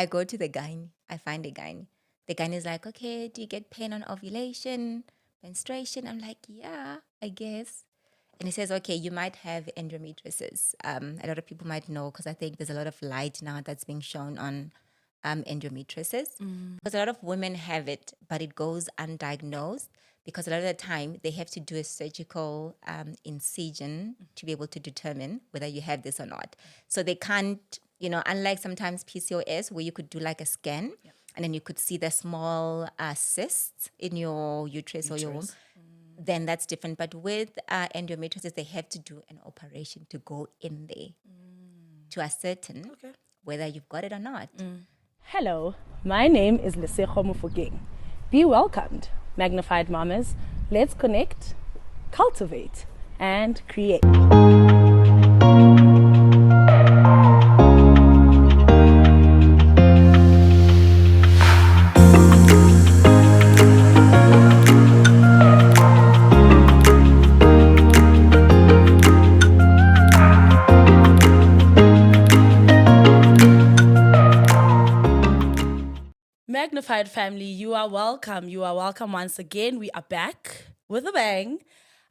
I go to the gynae. I find a gynae. The gynae is like, okay, do you get pain on ovulation, menstruation? I'm like, yeah, I guess. And he says, okay, you might have endometriosis. A lot of people might know because I think there's a lot of light now that's being shown on endometriosis. Because a lot of women have it, but it goes undiagnosed because a lot of the time they have to do a surgical incision to be able to determine whether you have this or not. So they can't, unlike sometimes PCOS where you could do like a scan and then you could see the small cysts in your uterus or your womb, then that's different. But with endometriosis, they have to do an operation to go in there to ascertain whether you've got it or not. Hello, my name is Lesego Mofokeng. Be welcomed, Magnified Mamas. Let's connect, cultivate, and create. Magnified family, you are welcome. You are welcome once again. We are back with a bang.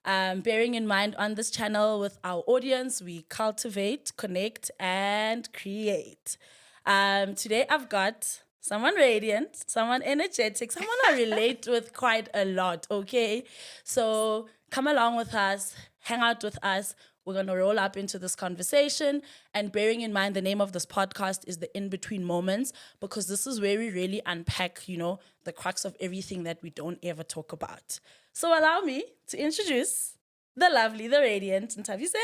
Bearing in mind on this channel with our audience, we cultivate, connect, and create. Today I've got someone radiant, someone energetic, someone I relate with quite a lot, okay? So come along with us, hang out with us. We're going to roll up into this conversation, and bearing in mind the name of this podcast is the in-between moments, because this is where we really unpack, the crux of everything that we don't ever talk about. So allow me to introduce the lovely, the radiant Nthabiseng.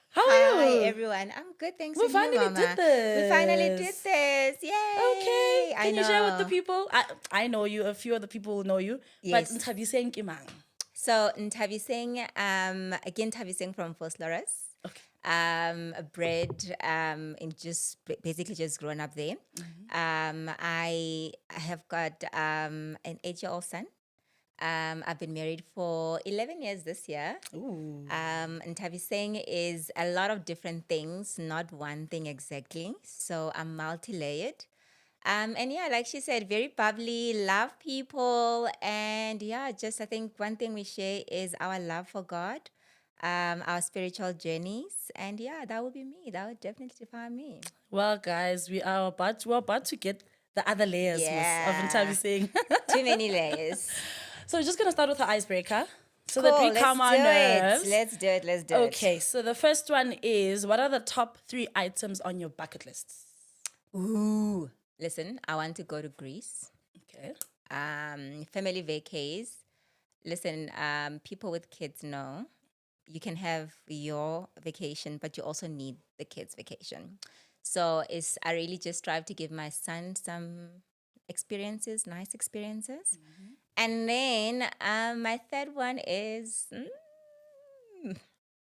How are you? Hi, everyone. I'm good, thanks. We finally Mama. did this. We finally did this. Yay. Okay. Can you share with the people? I know you. A few other people will know you. Yes. But Nthabiseng ke mang? So Nthabiseng, again, Nthabiseng from First Loras. Okay. Bred in basically just grown up there. I have got an 8-year-old son. I've been married for 11 years this year. Ooh. Nthabiseng is a lot of different things, not one thing exactly. So I'm multi-layered. And yeah, like she said, very bubbly, love people. And yeah, just I think one thing we share is our love for God, our spiritual journeys. And yeah, that would be me. That would definitely define me. Well, guys, we're about to get the other layers of Nthabiseng. Too many layers. So we're just going to start with the icebreaker so Cool, that we calm our nerves. Let's do it. Okay, so the first one is, what are the top 3 items on your bucket list? Ooh. Listen, I want to go to Greece. Okay. Family vacays. Listen, people with kids know you can have your vacation, but you also need the kids' vacation. So I really just strive to give my son some experiences, nice experiences. Mm-hmm. And then my third one is,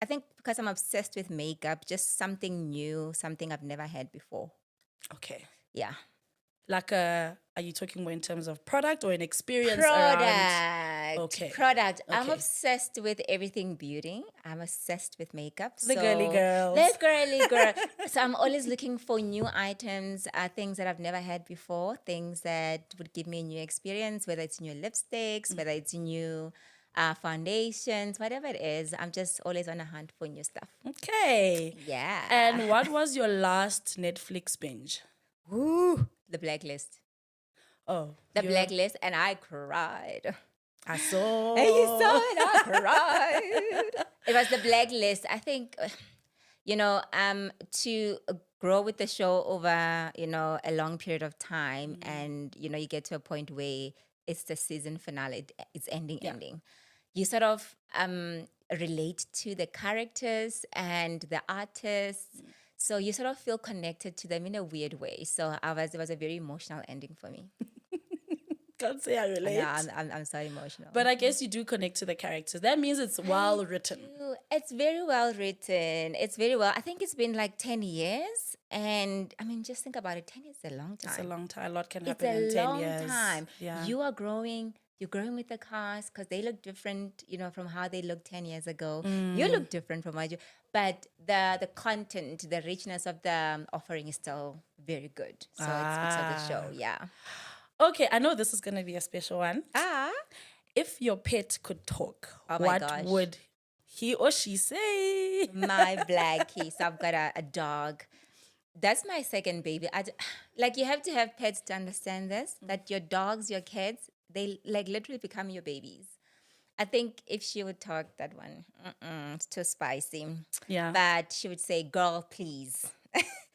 I think because I'm obsessed with makeup, just something new, something I've never had before. Okay. Yeah. Like are you talking more in terms of product or an experience Product. around? Okay. Product. Okay. I'm obsessed with everything beauty. I'm obsessed with makeup. The girly girls. The girly girl. So I'm always looking for new items, things that I've never had before, things that would give me a new experience, whether it's new lipsticks, whether it's new foundations, whatever it is. I'm just always on a hunt for new stuff. Okay. Yeah. And what was your last Netflix binge? Ooh, The Blacklist. Oh. The Blacklist, and I cried. I saw. And you saw it, I cried. It was The Blacklist. I think, to grow with the show over, a long period of time, and, you get to a point where it's the season finale, it's ending. You sort of relate to the characters and the artists. So you sort of feel connected to them in a weird way. So it was a very emotional ending for me. Can't say I relate. Yeah, I'm so emotional. But I guess you do connect to the characters. That means it's well written. It's very well written. It's very well. I think it's been like 10 years. And I mean, just think about it. 10 years is a long time. It's a long time. A lot can happen in 10 years. It's a long time. Yeah. You are growing. You're growing with the cast because they look different, from how they looked 10 years ago. You look different from what you... but the content, the richness of the offering is still very good. So it speaks of the show. Yeah. Okay, I know this is going to be a special one. Ah. If your pet could talk, Oh my what gosh. would he or she say? My blackie. So I've got a dog. That's my second baby. Like, you have to have pets to understand this, that your dogs, your kids, they like literally become your babies. I think if she would talk, that one, it's too spicy. Yeah. But she would say, girl, please.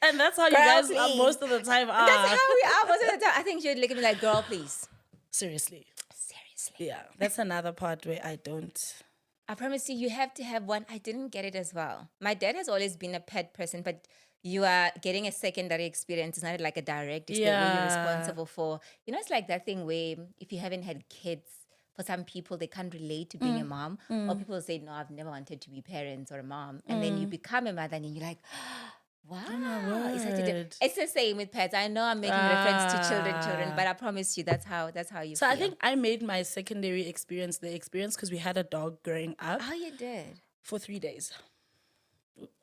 And that's how you Girl, guys please. most of the time are. That's how we are most of the time. I think she would look at me like, girl, please. Seriously. Seriously. Yeah. That's another part where I don't. I promise you have to have one. I didn't get it as well. My dad has always been a pet person, but you are getting a secondary experience. It's not like a direct experience where you're responsible for. You know, it's like that thing where if you haven't had kids, for some people, they can't relate to being a mom. Or people say, no, I've never wanted to be parents or a mom. And then you become a mother and you're like, wow. It's the same with pets. I know I'm making reference to children, but I promise you that's how you So feel. I think I made my secondary experience the experience because we had a dog growing up. Oh, you did? For 3 days.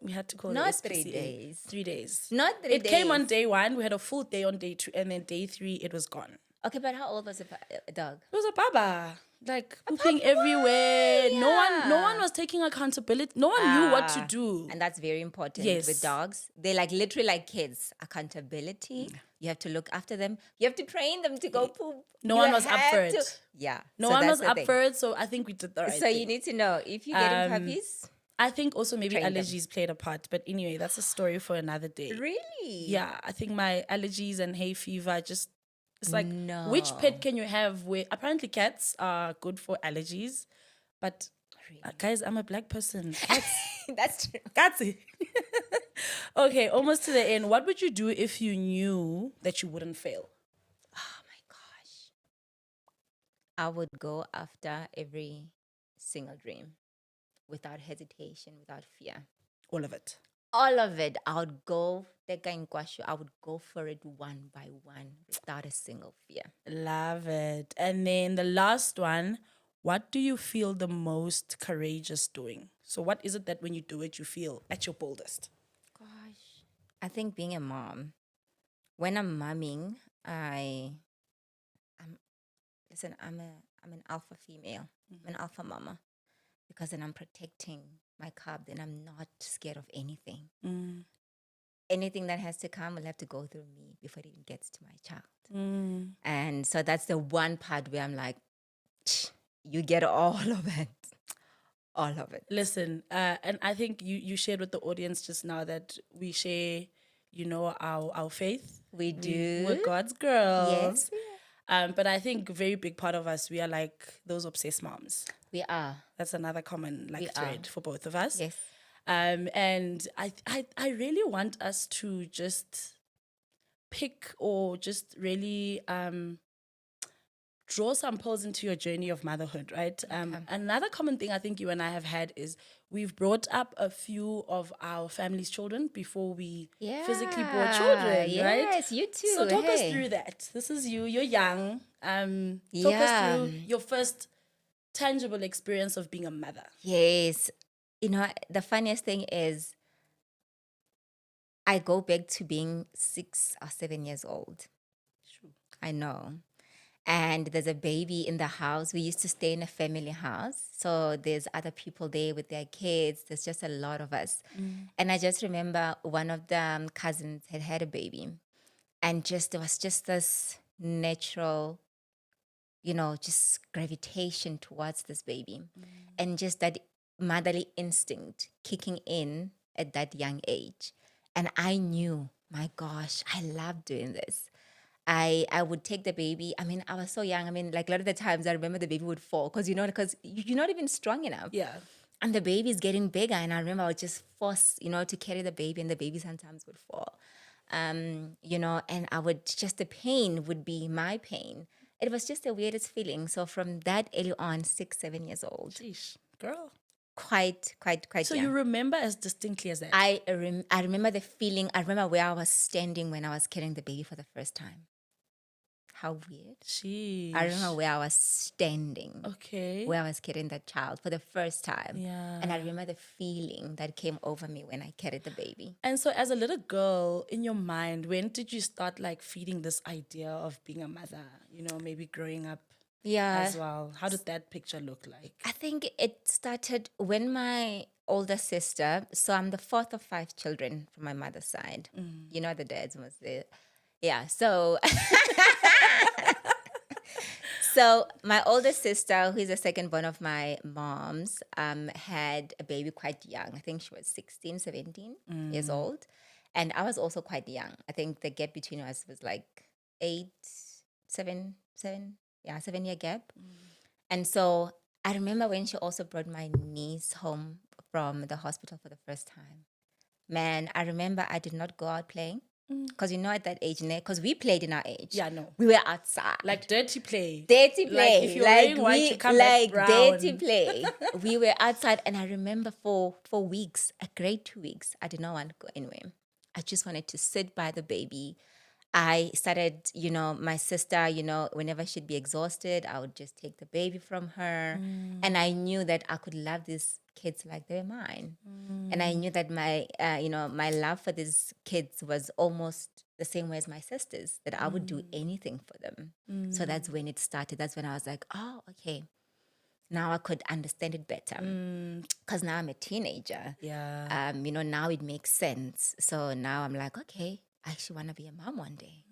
We had to call Not it 3 SPCA. days. 3 days. Not 3 days. It came on day 1. We had a full day on day 2. And then day 3, it was gone. Okay, but how old was the dog? It was a baba. Like pooping everywhere. Yeah. No one was taking accountability. No one knew what to do. And that's very important Yes. with dogs. They're like literally like kids. Accountability. You have to look after them. You have to train them to go poop. No You one was up have for it. to- Yeah. No so one that's was the up thing. for it, so I think we did the right So thing. you need to know if you're getting puppies. I think also maybe Train them. allergies played a part. But anyway, that's a story for another day. Really? Yeah, I think my allergies and hay fever just, it's like, No. which pet can you have where apparently cats are good for allergies, but guys, I'm a black person. Cats, That's true. cats. Okay, almost to the end. What would you do if you knew that you wouldn't fail? Oh my gosh. I would go after every single dream without hesitation, without fear. All of it. All of it. I would go, I would go for it one by one without a single fear. Love it. And then the last one, what do you feel the most courageous doing? So what is it that when you do it, you feel at your boldest? Gosh. I think being a mom, when I'm momming, I'm an alpha female. I'm an alpha mama. Because then I'm protecting my cub, then I'm not scared of anything. Anything that has to come will have to go through me before it even gets to my child. And so that's the one part where I'm like, you get all of it. All of it. Listen, and I think you shared with the audience just now that we share, our faith. We do. We're God's girls. Yes. But I think a very big part of us, we are like those obsessed moms. We are. That's another common thread for both of us. Yes. And I really want us to just pick or just really draw some pearls into your journey of motherhood, right? Another common thing I think you and I have had is we've brought up a few of our family's children before we physically brought children, right? Yes, you too. So talk us through that. This is you. You're young. Talk us through your first tangible experience of being a mother. Yes. The funniest thing is I go back to being 6 or 7 years old. True. I know. And there's a baby in the house. We used to stay in a family house. So there's other people there with their kids. There's just a lot of us. And I just remember one of the cousins had a baby. And there was just this natural, just gravitation towards this baby. And just that motherly instinct kicking in at that young age. And I knew, my gosh, I love doing this. I would take the baby. I mean, I was so young. I mean, like a lot of the times I remember the baby would fall because you're not even strong enough. Yeah. And the baby is getting bigger. And I remember I would just force, to carry the baby, and the baby sometimes would fall. And the pain would be my pain. It was just the weirdest feeling. So from that early on, 6, 7 years old. Sheesh, girl. Quite So young. you remember as distinctly as that? I remember the feeling. I remember where I was standing when I was carrying the baby for the first time. How weird. Sheesh. I remember where I was standing, Okay. where I was carrying that child for the first time. Yeah. And I remember the feeling that came over me when I carried the baby. And so as a little girl, in your mind, when did you start like feeding this idea of being a mother, you know, maybe growing up Yeah. as well? How did that picture look like? I think it started when my older sister, so I'm the fourth of 5 children from my mother's side. You know, the dads was there. Yeah, so so my older sister, who is the second born of my mom's, had a baby quite young. I think she was 16, 17 years old. And I was also quite young. I think the gap between us was like 8, 7, 7-year gap. And so I remember when she also brought my niece home from the hospital for the first time. Man, I remember I did not go out playing. Because you know at that age, because we played in our age. Yeah, no. We were outside. Like dirty play. Dirty play. Like if you're wearing white, you come back brown. Dirty play. We were outside, and I remember for weeks, a great 2 weeks, I did not want to go anywhere. I just wanted to sit by the baby. I started, you know, my sister, you know, whenever she'd be exhausted, I would just take the baby from her. And I knew that I could love these kids like they were mine. And I knew that my, my love for these kids was almost the same way as my sisters, that I would do anything for them. So that's when it started. That's when I was like, oh, okay. Now I could understand it better. Because now I'm a teenager. Yeah. Now it makes sense. So now I'm like, okay, I actually want to be a mom one day.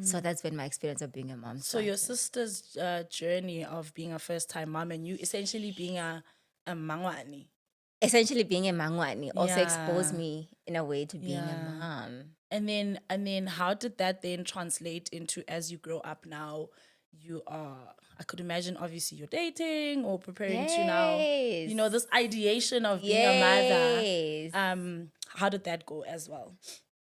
So that's when my experience of being a mom started. So your sister's journey of being a first-time mom and you essentially being a mangwani. Essentially being a mangwani also Yeah. exposed me in a way to being a mom. And then how did that then translate into, as you grow up now, you are, I could imagine obviously you're dating or preparing to now, you know, this ideation of being a mother. How did that go as well?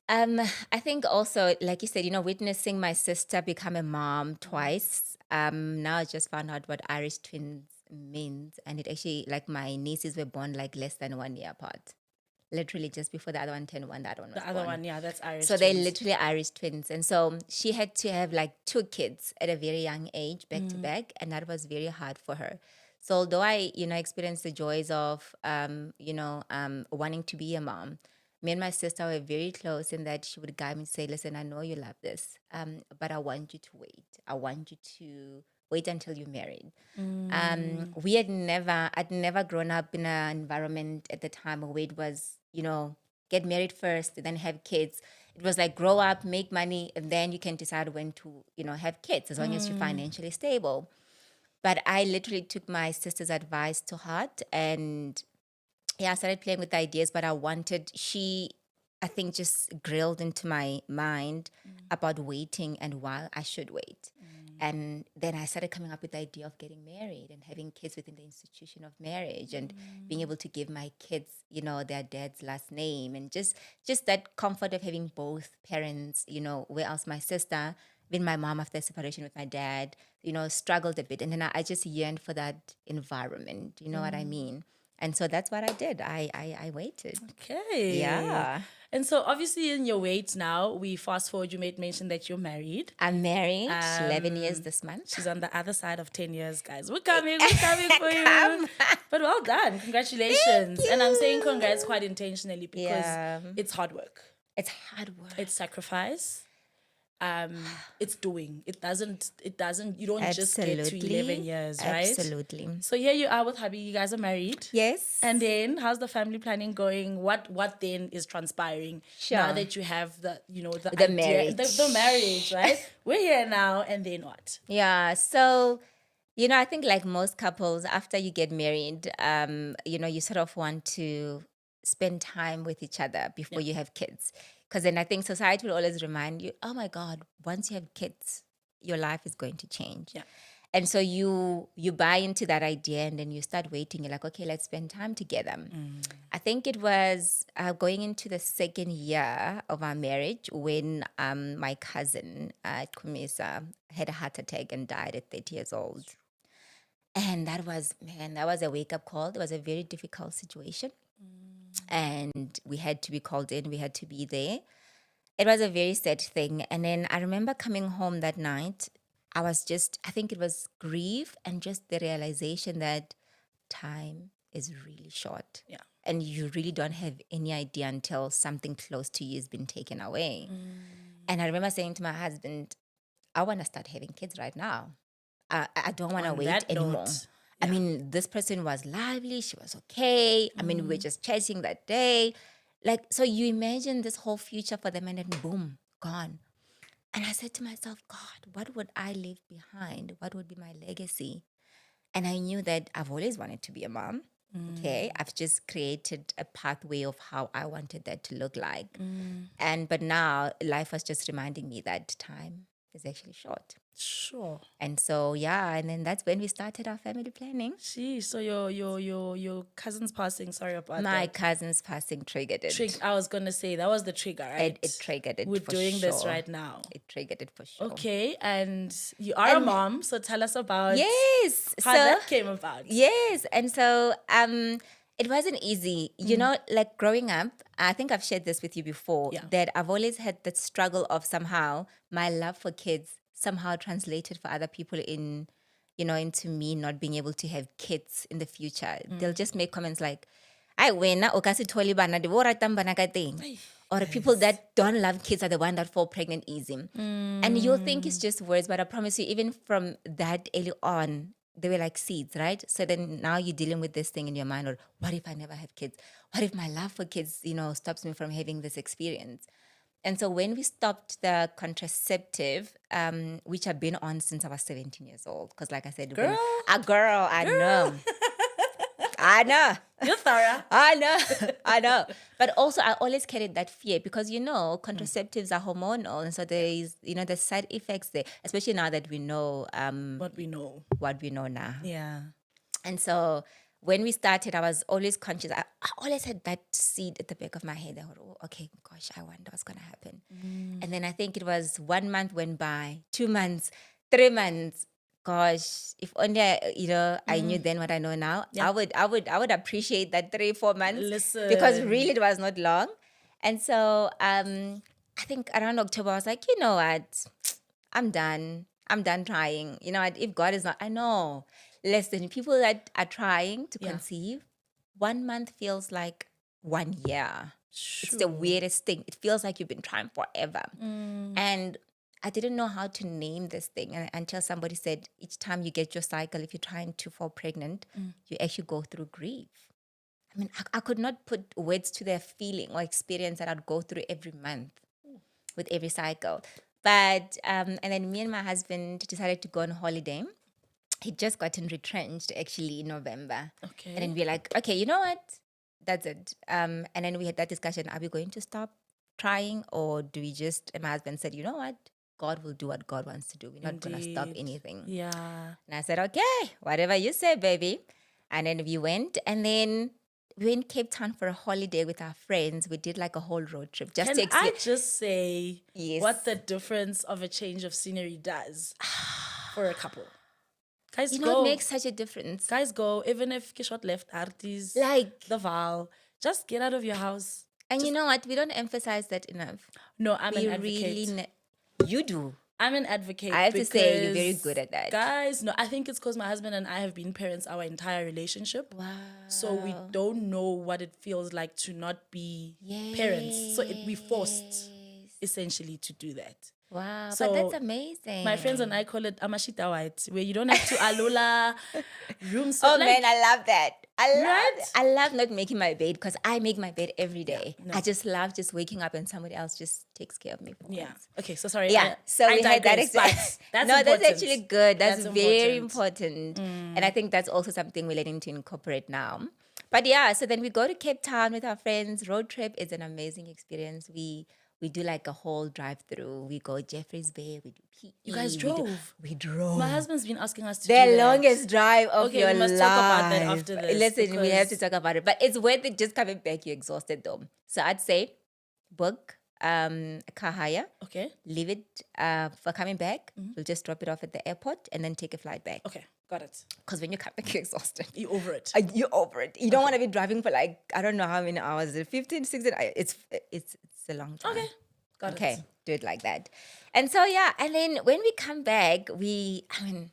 I think also, like you said, witnessing my sister become a mom twice. Now I just found out what Irish twins means. And it actually, like my nieces were born like less than 1 year apart. Literally just before the other one turned one, that one was The other one, yeah, that's Irish So twins. they're literally Irish twins. And so she had to have like 2 kids at a very young age, back to back. And that was very hard for her. So although I, experienced the joys of, wanting to be a mom, me and my sister were very close in that she would guide me and say, listen, I know you love this, but I want you to wait. I want you to wait until you're married. I'd never grown up in an environment at the time where it was, get married first, then have kids. It was like grow up, make money, and then you can decide when to, have kids as long as you're financially stable. But I literally took my sister's advice to heart and I started playing with the ideas, but I think just grilled into my mind about waiting and why I should wait. And then I started coming up with the idea of getting married and having kids within the institution of marriage and being able to give my kids, their dad's last name and just that comfort of having both parents, where else my sister, even my mom after separation with my dad, struggled a bit. And then I just yearned for that environment, you know what I mean? And so that's what I did. I waited. Okay. Yeah. And so obviously in your wait now, we fast forward, you made mention that you're married. I'm married, 11 years this month. She's on the other side of 10 years, guys. We're coming for you. But well done. Congratulations. And I'm saying congrats quite intentionally because it's hard work. It's hard work. It's sacrifice. It's doing. It doesn't, you don't just get to 11 years, right? Absolutely. So here you are with hubby. You guys are married. Yes. And then how's the family planning going? What then is transpiring now that you have the idea, marriage. The marriage, right? We're here now, and then what? Yeah. So, I think like most couples, after you get married, you sort of want to spend time with each other before you have kids. Because then I think society will always remind you, oh my God, once you have kids, your life is going to change. Yeah. And so you buy into that idea and then you start waiting. You're like, okay, let's spend time together. I think it was going into the 2nd year of our marriage when my cousin, Kumisa, had a heart attack and died at 30 years old. And that was a wake-up call. It was a very difficult situation. And we had to be called in. We had to be there. It was a very sad thing. And then I remember coming home that night I think it was grief and just the realization that time is really short. Yeah. And you really don't have any idea until something close to you has been taken away. And I remember saying to my husband, I want to start having kids right now. I don't want to On wait that anymore. note, I mean, this person was lively. She was okay. I mean, we were just chatting that day. Like, so you imagine this whole future for them and then boom, gone. And I said to myself, God, what would I leave behind? What would be my legacy? And I knew that I've always wanted to be a mom. Okay. I've just created a pathway of how I wanted that to look like. But now life was just reminding me that time is actually short. sure. And so, yeah, and then that's when we started our family planning. Gee, so your cousin's passing. Sorry about My that. cousin's passing triggered it. I was gonna say that was the trigger, right? It triggered it. We're for doing this sure. right now. It triggered it for sure. Okay, and you are a mom, so tell us about Yes. how that came about. Yes. And so it wasn't easy. You know, like growing up, I think I've shared this with you before, that I've always had that struggle of somehow my love for kids somehow translated for other people into me not being able to have kids in the future. They'll just make comments like, I win, or people that don't love kids are the one that fall pregnant easy. And you'll think it's just words, but I promise you, even from that early on, they were like seeds, right? So then now you're dealing with this thing in your mind, or what if I never have kids? What if my love for kids, stops me from having this experience? And so when we stopped the contraceptive, which I've been on since I was 17 years old, because like I said, Girl. I know. I know. You're thorough. I know. But also I always carried that fear because, contraceptives are hormonal. And so there's side effects there, especially now that we know What we know. what we know now. Yeah. And so when we started, I was always conscious. I always had that seed at the back of my head. I thought, oh, okay, gosh, I wonder what's going to happen. And then I think it was 1 month went by, 2 months, 3 months. Gosh, if only I knew then what I know now, I would appreciate that 3-4 months. Listen. Because really it was not long. And so I think around October I was like, you know what, I'm done trying. You know what, if God is not, I know. Listen, people that are trying to conceive, 1 month feels like 1 year. Sure. It's the weirdest thing. It feels like you've been trying forever. And I didn't know how to name this thing until somebody said, each time you get your cycle, if you're trying to fall pregnant, you actually go through grief. I mean, I could not put words to their feeling or experience that I'd go through every month with every cycle. But, and then me and my husband decided to go on holiday. He'd just gotten retrenched actually in November. Okay. And then we're like, okay, you know what? That's it. And then we had that discussion. Are we going to stop trying, or do we just, and my husband said, you know what? God will do what God wants to do. We're not going to stop anything. Yeah. And I said, okay, whatever you say, baby. And then we went, and then we were in Cape Town for a holiday with our friends. We did like a whole road trip. Can I just say what the Yes. difference of a change of scenery does for a couple? Guys, You go. know, it makes such a difference. Guys, go. Even if Kishot left artists, Like, the Val, just get out of your house. and you know what? We don't emphasize that enough. No, I'm We an advocate. really, you do. I'm an advocate. I have to say, you're very because, good at that. Guys, no, I think it's because my husband and I have been parents our entire relationship. Wow. So we don't know what it feels like to not be parents. So we forced essentially to do that. Wow, So but that's amazing. My friends and I call it amashita white, where you don't have to alula room. Oh man, I love that. Right? I love not making my bed because I make my bed every day. I just love just waking up and somebody else just takes care of me. For Yeah. once. Okay, so sorry. Yeah. So we had that experience. That's no, important. that's actually good. That's very important. important. And I think that's also something we're learning to incorporate now. But yeah, so then we go to Cape Town with our friends. Road trip is an amazing experience. We do like a whole drive-through. We go Jeffreys Bay. We do PE. You guys drove? We drove. My husband's been asking us to The do that. longest drive of your life. Okay, we must talk about that after this. Listen, we have to talk about it. But it's worth it just coming back. You're exhausted though. So I'd say book a car hire. Okay. Leave it for coming back. We'll just drop it off at the airport and then take a flight back. Okay, got it. Because when you come back, you're exhausted. You over it. You're over it. You don't want to be driving for like, I don't know how many hours. 15, 16. It's a long time. Okay, Got Okay, it. do it like that. And so, yeah, and then when we come back, I'm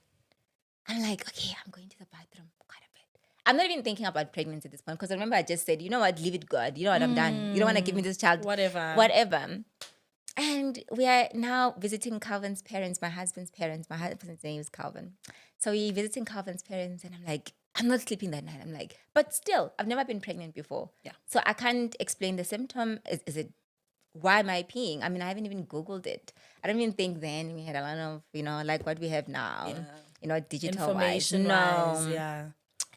like, okay, I'm going to the bathroom quite a bit. I'm not even thinking about pregnancy at this point because remember I just said, you know what, leave it God. You know what, I'm done. You don't want to give me this child. Whatever. Whatever. And we are now visiting Calvin's parents, my husband's parents. My husband's name is Calvin. So we're visiting Calvin's parents, and I'm like, I'm not sleeping that night. I'm like, but still, I've never been pregnant before. Yeah. So I can't explain the symptom. Is it, why am I peeing? I mean, I haven't even Googled it. I don't even think then we had a lot of, like what we have now, digital wise. Information No. wise, yeah.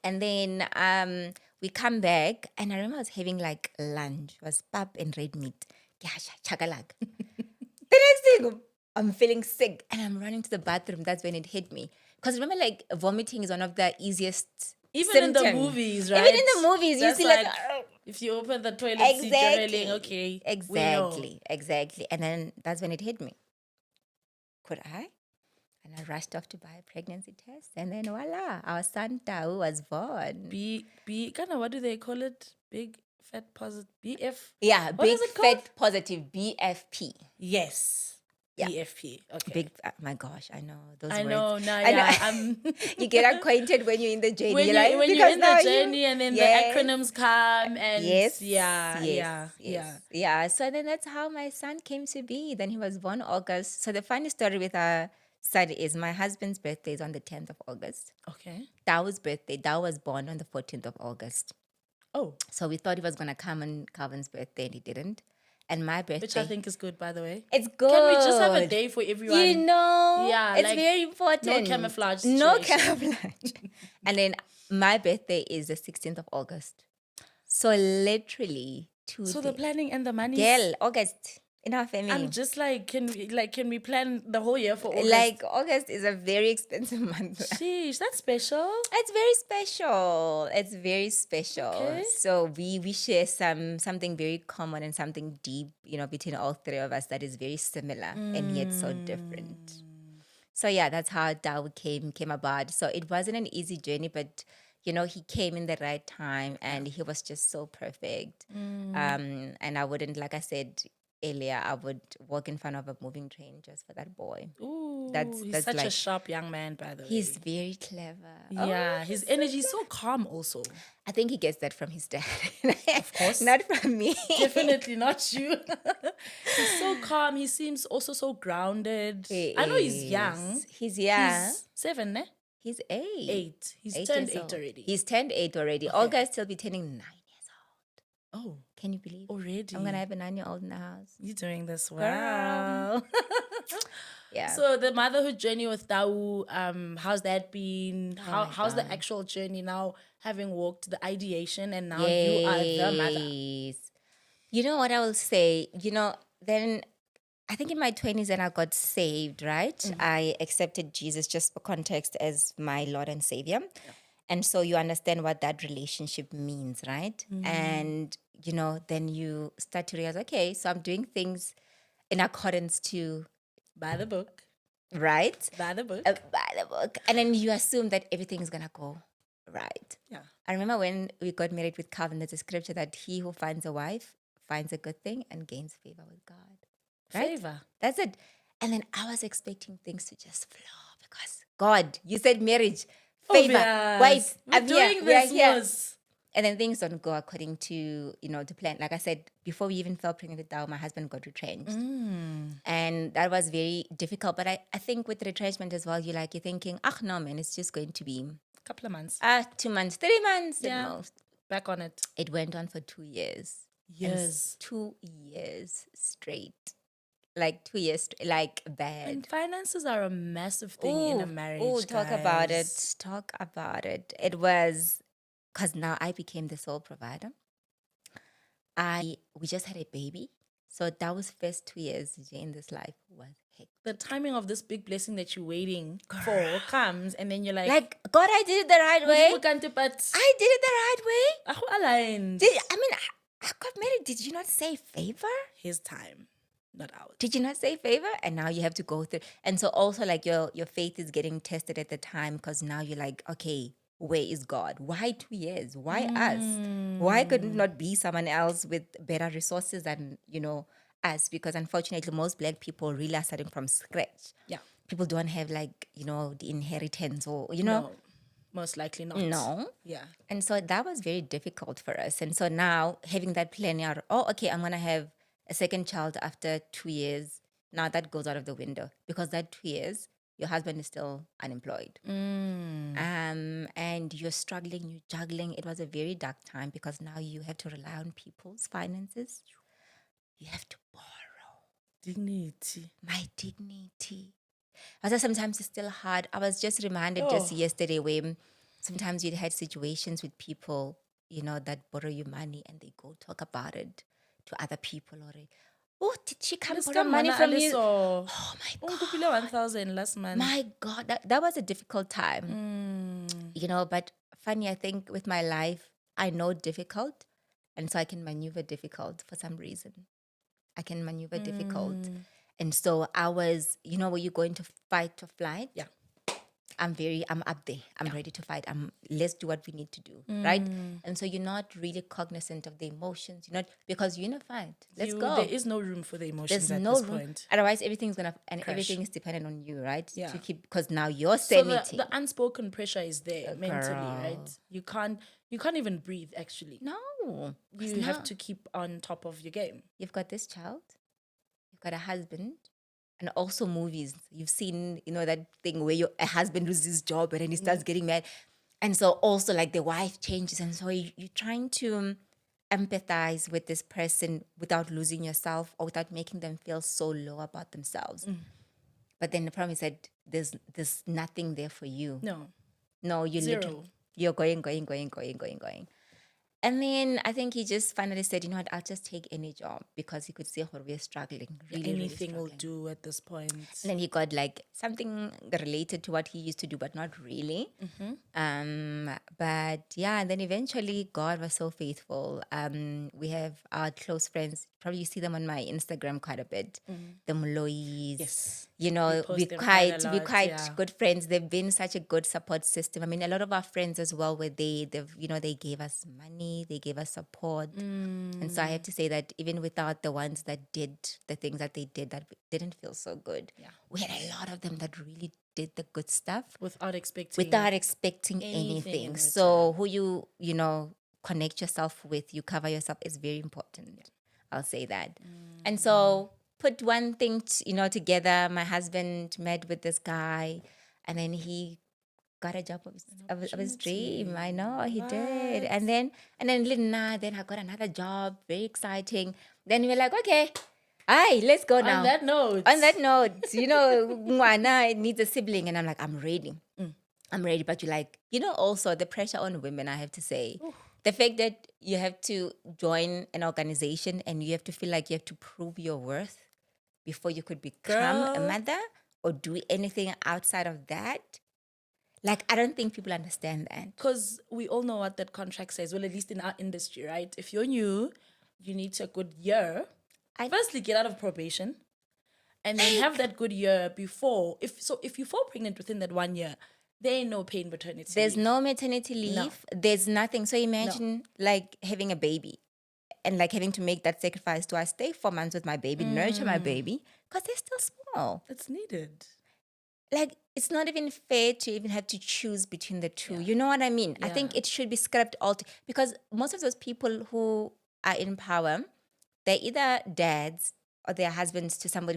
And then we come back, and I remember I was having like lunch. It was pap and red meat. Chakalag. The next thing, I'm feeling sick, and I'm running to the bathroom. That's when it hit me. Because remember, like, vomiting is one of the easiest Even symptoms. in the movies, right? Even in the movies, That's you see like if you open the toilet seat, you're feeling, okay. We know. Exactly. And then that's when it hit me. Could I? And I rushed off to buy a pregnancy test, and then voila, our son Tao was born. Kind of, what do they call it? Big fat positive BF. Yeah, What big is it called? fat positive BFP. Yes. Yeah. BFP. Okay. Big. My gosh, I know those I words. know. No, I know. yeah. You get acquainted when you're in the journey, when right? you're Because in now the journey, and then Yes. the acronyms come, and Yes. yeah. So then that's how my son came to be. Then he was born August. So the funny story with our son is my husband's birthday is on the 10th of August. Okay. Dao's birthday. Dao was born on the 14th of August. Oh, So we thought he was gonna come on Calvin's birthday, and he didn't. And my birthday, which I think is good, by the way. it's good. Can we just have a day for everyone? Yeah, it's like, very important. no camouflage No situation. camouflage. And then my birthday is the 16th of August. So literally 2 So days. the planning and the money. Girl, August in our family. I'm just like, can we plan the whole year for August? Like August is a very expensive month. Sheesh, that's special. It's very special. It's very special. Okay. So we share something very common and something deep, between all three of us that is very similar and yet so different. So yeah, that's how Dao came about. So it wasn't an easy journey, but he came in the right time, and he was just so perfect. And I wouldn't, like I said earlier, I would walk in front of a moving train just for that boy. Ooh, That's he's such a like- sharp young man, by the way. He's very clever. Yeah, his energy is so calm also. I think he gets that from his dad. Of course. Not from me. Definitely not you. He's so calm. He seems also so grounded. I know he's young. He's young. He's 7, ne? He's 8. 8. He's 8 turned years 8 old. already. He's turned 8 already. Okay. August he'll be turning 9 years old. Oh, Can you believe? already. I'm gonna have a 9-year-old in the house. You're doing this well. Yeah. So the motherhood journey with Tau, how's that been? my How's the God. actual journey now, having walked the ideation, and now you are the mother? Yes. You know what I will say? Then I think in my 20s when I got saved, right? I accepted Jesus, just for context, as my Lord and Savior. And so you understand what that relationship means, right? And, then you start to realize, okay, so I'm doing things in accordance to, By the book. right? By the book. By the book. And then you assume that everything is going to go right. Yeah. I remember when we got married with Calvin, there's a scripture that he who finds a wife finds a good thing and gains favor with God. Right? Favor. That's it. And then I was expecting things to just flow because God, you said marriage, favor. Obvious. Wait, We're I'm doing here. We are this, here. Mos. And then things don't go according to, the plan. Like I said, before we even fell pregnant with Dao, my husband got retrenched. And that was very difficult. But I think with retrenchment as well, you're thinking, no, man, it's just going to be Couple of months. 2 months, 3 months Yeah. at most. Back on it. It went on for 2 years. Years. 2 years straight. 2 years, bad. And finances are a massive thing in a marriage. Oh, talk about it. guys. Talk about it. It was because now I became the sole provider. We just had a baby. So that was first 2 years in this life was hectic. The timing of this big blessing that you're waiting for comes, and then you're like, God, I did it the right way. But I did it the right way. ako aligned. I got married. Did you not say favor? His time, not ours. Did you not say favor? And now you have to go through. And so also your faith is getting tested at the time because now you're like, okay, where is God? Why 2 years? Why us? Why could it not be someone else with better resources and, us, because unfortunately most Black people really are starting from scratch. Yeah. People don't have like, the inheritance or, No, most likely not. No. Yeah. And so that was very difficult for us. And so now having that plan out, okay, I'm going to have a second child after 2 years. Now that goes out of the window, because that 2 years, your husband is still unemployed. And you're struggling, you're juggling. It was a very dark time, because now you have to rely on people's finances. You have to borrow. Dignity. My dignity. Also, sometimes it's still hard. I was just reminded just yesterday when sometimes you had situations with people, that borrow you money and they go talk about it to other people. Or, did she come borrow money from you? Oh my God. 1,000 last month. My God, that was a difficult time. But funny, I think with my life, I know difficult. And so I can maneuver difficult for some reason. I can maneuver difficult. And so I was, when you're going to fight or flight, Yeah. I'm up there. I'm ready to fight. Let's do what we need to do, right? And so you're not really cognizant of the emotions. You're not, because you're in a fight. Let's go. There is no room for the emotions There's at no this room. point. Otherwise, everything's gonna Crash. everything is dependent on you, right? Yeah. To keep, because now you're So sanity. the unspoken pressure is there mentally, right? You can't even breathe. Actually, No, you have to keep on top of your game. You've got this child. You've got a husband. And also movies. You've seen, that thing where a husband loses his job and then he starts getting mad. And so also like the wife changes. And so you're trying to empathize with this person without losing yourself or without making them feel so low about themselves. But then the problem is that there's nothing there for you. No, you're Zero. You're going. And then I think he just finally said, you know what, I'll just take any job, because he could see how we're struggling. Anything will do at this point. And then he got like something related to what he used to do, but not really. But yeah, and then eventually God was so faithful. We have our close friends. Probably you see them on my Instagram quite a bit. The Mlois. Yes. We're them quite a lot, quite yeah. good friends. They've been such a good support system. I mean, a lot of our friends as well, where they gave us money, they gave us support. And so I have to say that even without the ones that did the things that they did that didn't feel so good, we had a lot of them that really did the good stuff without expecting anything. in So who you connect yourself with, you cover yourself, is very important. I'll say that. And so put one thing together. My husband met with this guy, and then he got a job of his dream. I know he did. And then then I got another job, very exciting. Then we're like, okay, aye, let's go now. On that note, Mwana needs a sibling, and I'm like, I'm ready. I'm ready. But you're like, also the pressure on women, I have to say. The fact that you have to join an organization and you have to feel like you have to prove your worth before you could become a mother or do anything outside of that. Like, I don't think people understand that. Because we all know what that contract says. Well, at least in our industry, right? If you're new, you need a good year. Firstly, get out of probation, and then have that good year before. If you fall pregnant within that 1 year, there ain't no paid maternity There's leave. no maternity leave. No. There's nothing. So imagine like having a baby and like having to make that sacrifice. Do I stay 4 months with my baby, nurture my baby? Because they're still small. It's needed. Like, it's not even fair to even have to choose between the two. You know what I mean? I think it should be scrapped because most of those people who are in power, they're either dads or they're husbands to somebody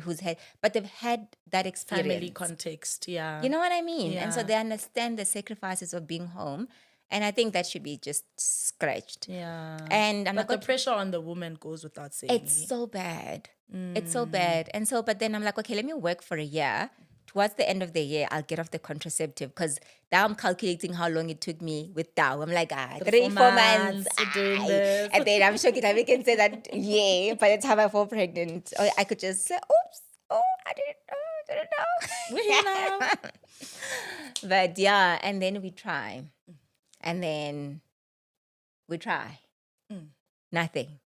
but they've had that experience. Family context, yeah. You know what I mean? And so Yeah. they understand the sacrifices of being home. And I think that should be just scratched. Yeah. And but the pressure on the woman goes without saying. It's so bad. It's so bad. And so, but then I'm like, okay, let me work for a year. Towards the end of the year, I'll get off the contraceptive, because now I'm calculating how long it took me with Tao. I'm like, 3-4 months. doing this. And then I'm sure we can say that, by the time I fall pregnant, or I could just say, oops, I didn't know. We're here now. But yeah, and then we try. And then we try. Nothing.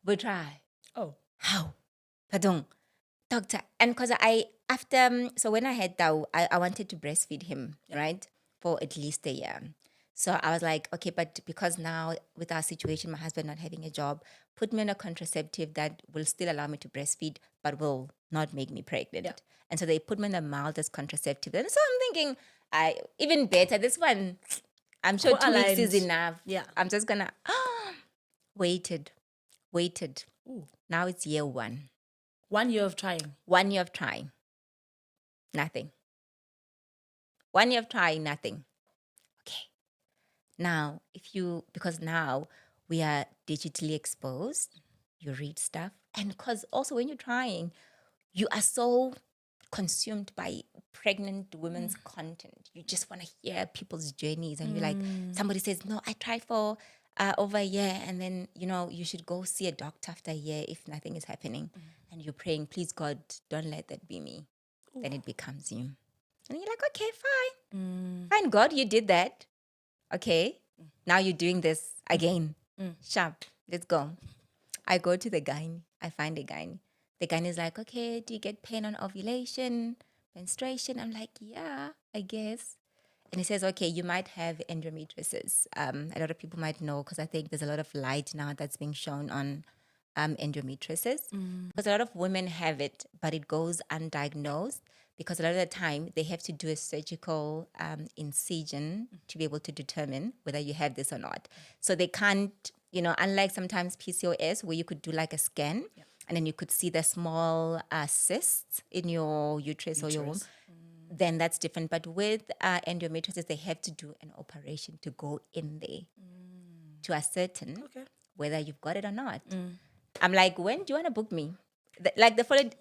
We try. Oh. How? Pardon. Doctor. And because so when I had Tao, I wanted to breastfeed him, right? For at least a year. So I was like, okay, but because now with our situation, my husband not having a job, put me on a contraceptive that will still allow me to breastfeed, but will not make me pregnant. Yeah. And so they put me on the mildest contraceptive. And so I'm thinking, even better, this one, I'm sure 2 weeks is Co-aligned. enough. Yeah. I'm just gonna waited. Ooh. Now it's year 1. 1 year of trying. 1 year of trying. Nothing. 1 year of trying, nothing. Okay. Now, because now we are digitally exposed, you read stuff. And because also when you're trying, you are so consumed by pregnant women's content. You just want to hear people's journeys. And you're like, somebody says, no, I tried for over a year. And then, you should go see a doctor after a year if nothing is happening. And you're praying, please, God, don't let that be me. Then it becomes you. And you're like, okay, fine. Fine, God, you did that. Okay, now you're doing this again. Sharp, let's go. I go to the gynae. I find a gynae. The gynae is like, okay, do you get pain on ovulation, menstruation? I'm like, yeah, I guess. And he says, okay, you might have endometriosis. A lot of people might know because I think there's a lot of light now that's being shown on endometriosis. Because a lot of women have it, but it goes undiagnosed because a lot of the time they have to do a surgical incision to be able to determine whether you have this or not. So they can't, unlike sometimes PCOS where you could do like a scan and then you could see the small cysts in your uterus or your womb, then that's different. But with endometriosis, they have to do an operation to go in there to ascertain whether you've got it or not. I'm like, when do you want to book me? Like the following,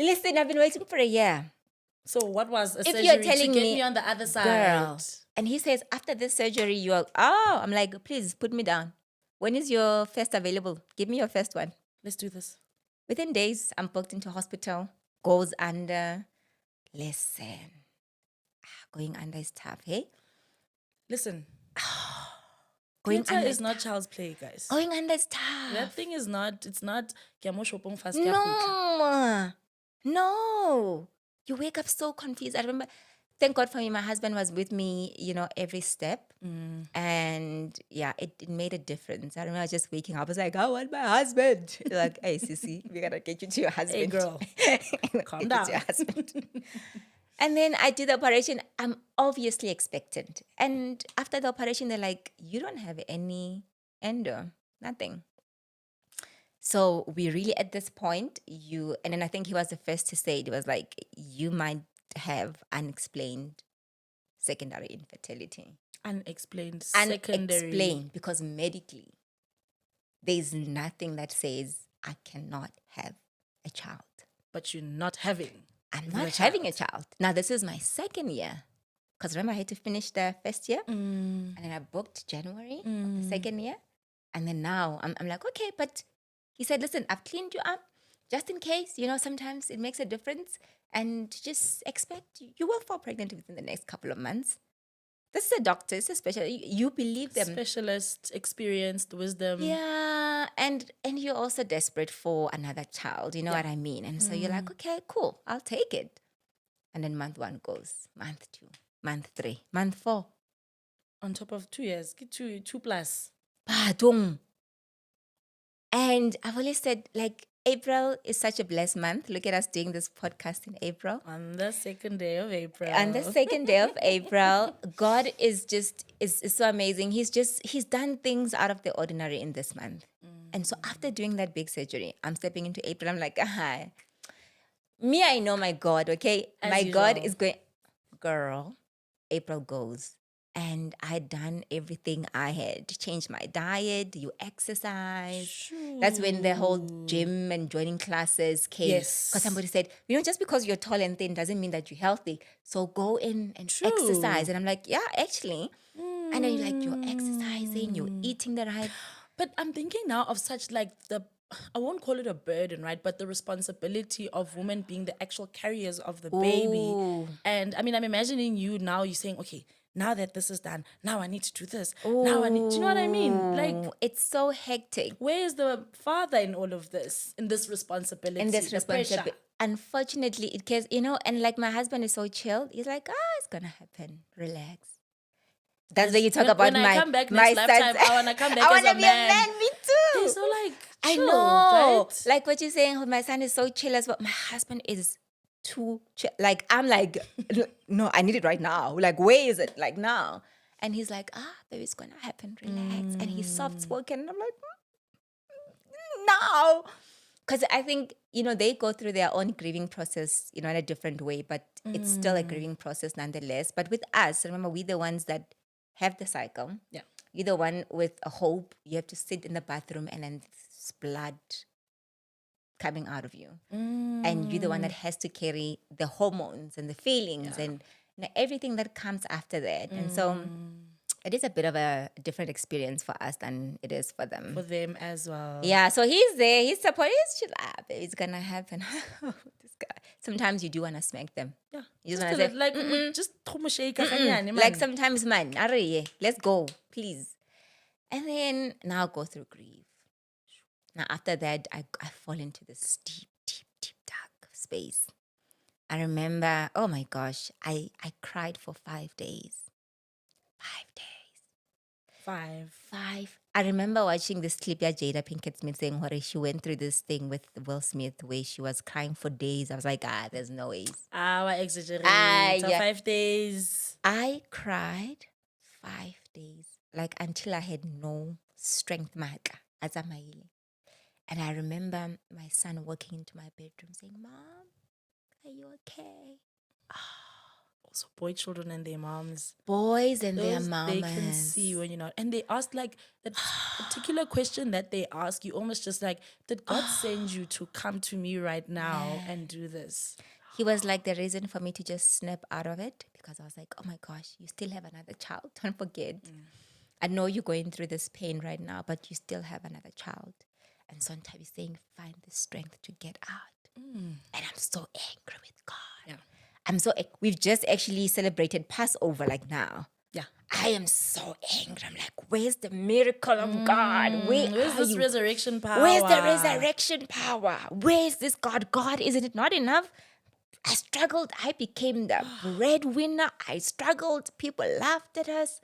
listen, I've been waiting for a year. So what was a If surgery you're telling to get me, me on the other side? Girl. And he says, after this surgery, I'm like, please put me down. When is your first available? Give me your first one. Let's do this. Within days, I'm booked into hospital, goes under. Listen, going under is tough, hey? Listen. Going Theater under is not child's play, guys. Going under is tough. That thing is not, it's not. No. You wake up so confused. I remember, thank God for me, my husband was with me, every step. And yeah, it made a difference. I remember just waking up, I was like, I want my husband. Like, hey, Sissy, we gotta get you to your husband. Hey, girl, calm down. To your husband. And then I did the operation. I'm obviously expectant. And after the operation, they're like, you don't have any endo, nothing. So we really at this point, and then I think he was the first to say it was like, you might have unexplained secondary infertility. Unexplained secondary. Unexplained, because medically, there's nothing that says I cannot have a child. But you're not having. I'm not having a child. Now, this is my second year. Because remember, I had to finish the first year. And then I booked January of the second year. And then now I'm like, okay, but he said, listen, I've cleaned you up just in case, sometimes it makes a difference. And just expect you will fall pregnant within the next couple of months. This is a doctor, it's a specialist. You believe them. Specialist, experienced, wisdom. Yeah, and you're also desperate for another child, you know what I mean? And so you're like, okay, cool, I'll take it. And then month 1 goes, month 2, month 3, month 4. On top of 2 years, get 2 plus. Pardon. And I've always said, like, April is such a blessed month. Look at us doing this podcast in April. On the second day of April. On the second day of April, God is so amazing. He's done things out of the ordinary in this month. And so after doing that big surgery, I'm stepping into April. I'm like, me, I know my God, okay? As my usual. God is going, girl, April goes. And I had done everything I had. Changed my diet, you exercise. Sure. That's when the whole gym and joining classes came. Yes. Because somebody said, just because you're tall and thin doesn't mean that you're healthy. So go in and exercise. And I'm like, yeah, actually. And then you're exercising, you're eating the right. But I'm thinking now of such like I won't call it a burden, right? But the responsibility of women being the actual carriers of the baby. And I mean, I'm imagining you now, you're saying, okay, now that this is done, now I need to do this. Now I need, do you know what I mean? Like, it's so hectic. Where is the father in all of this, in this responsibility? In this responsibility. Unfortunately, it cares, and like my husband is so chill. He's like, it's going to happen. Relax. That's where you talk about when I come back my next sons. lifetime, I want to come back I as want to a be man. a man. Me too. Okay, so like, I chill, know. right? Like what you're saying, my son is so chill as well. My husband is too chill. Like, I'm like, no, I need it right now. Like, where is it? Like, now. And he's like, baby, it's going to happen. Relax. And he's soft spoken. And I'm like, no. Because I think, they go through their own grieving process, in a different way, but it's still a grieving process nonetheless. But with us, remember, we're the ones that have the cycle. Yeah. You're the one with a hope. You have to sit in the bathroom and then there's blood coming out of you. And you're the one that has to carry the hormones and the feelings and everything that comes after that. And so it is a bit of a different experience for us than it is for them. For them as well. Yeah, so he's there. He's supporting. He's chill out. It's going to happen. This guy. Sometimes you do want to smack them. Yeah. You Just just a want to say, little, like, just like like sometimes, man, let's go, please. And then now go through grief. Now after that, I fall into this deep, deep, deep, dark space. I remember, oh my gosh, I cried for 5 days. 5 days. 5. I remember watching this clip, Jada Pinkett Smith saying what she went through this thing with Will Smith where she was crying for days. I was like, there's no ways. I exaggerate. Yeah. 5 days. I cried 5 days, like until I had no strength. And I remember my son walking into my bedroom saying, Mom, are you okay? Also, boy children and their moms. Boys and their Those mamas. They can see when you're not. And they ask like that particular question that they ask, you almost just like, did God send you to come to me right now and do this? He was like the reason for me to just snap out of it because I was like, oh my gosh, you still have another child. Don't forget. I know you're going through this pain right now, but you still have another child. And sometimes he's saying, find the strength to get out. And I'm so angry with God. Yeah. We've just actually celebrated Passover like now. Yeah. I am so angry. I'm like, where's the miracle of God? Where's this resurrection power? Where's the resurrection power? Where's this God? God, isn't it not enough? I struggled. I became the breadwinner. I struggled. People laughed at us.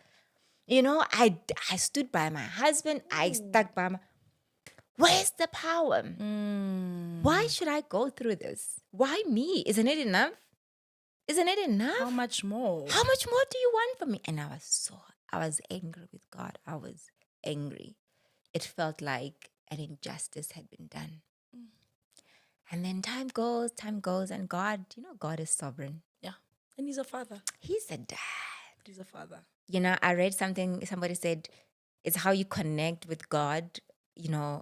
I stood by my husband. I stuck by my... Where's the power? Why should I go through this? Why me? Isn't it enough? Isn't it enough? How much more? How much more do you want from me? And I was angry with God. I was angry. It felt like an injustice had been done. And then time goes, and God, God is sovereign. Yeah. And he's a father. He's a dad. He's a father. I read something, somebody said, it's how you connect with God,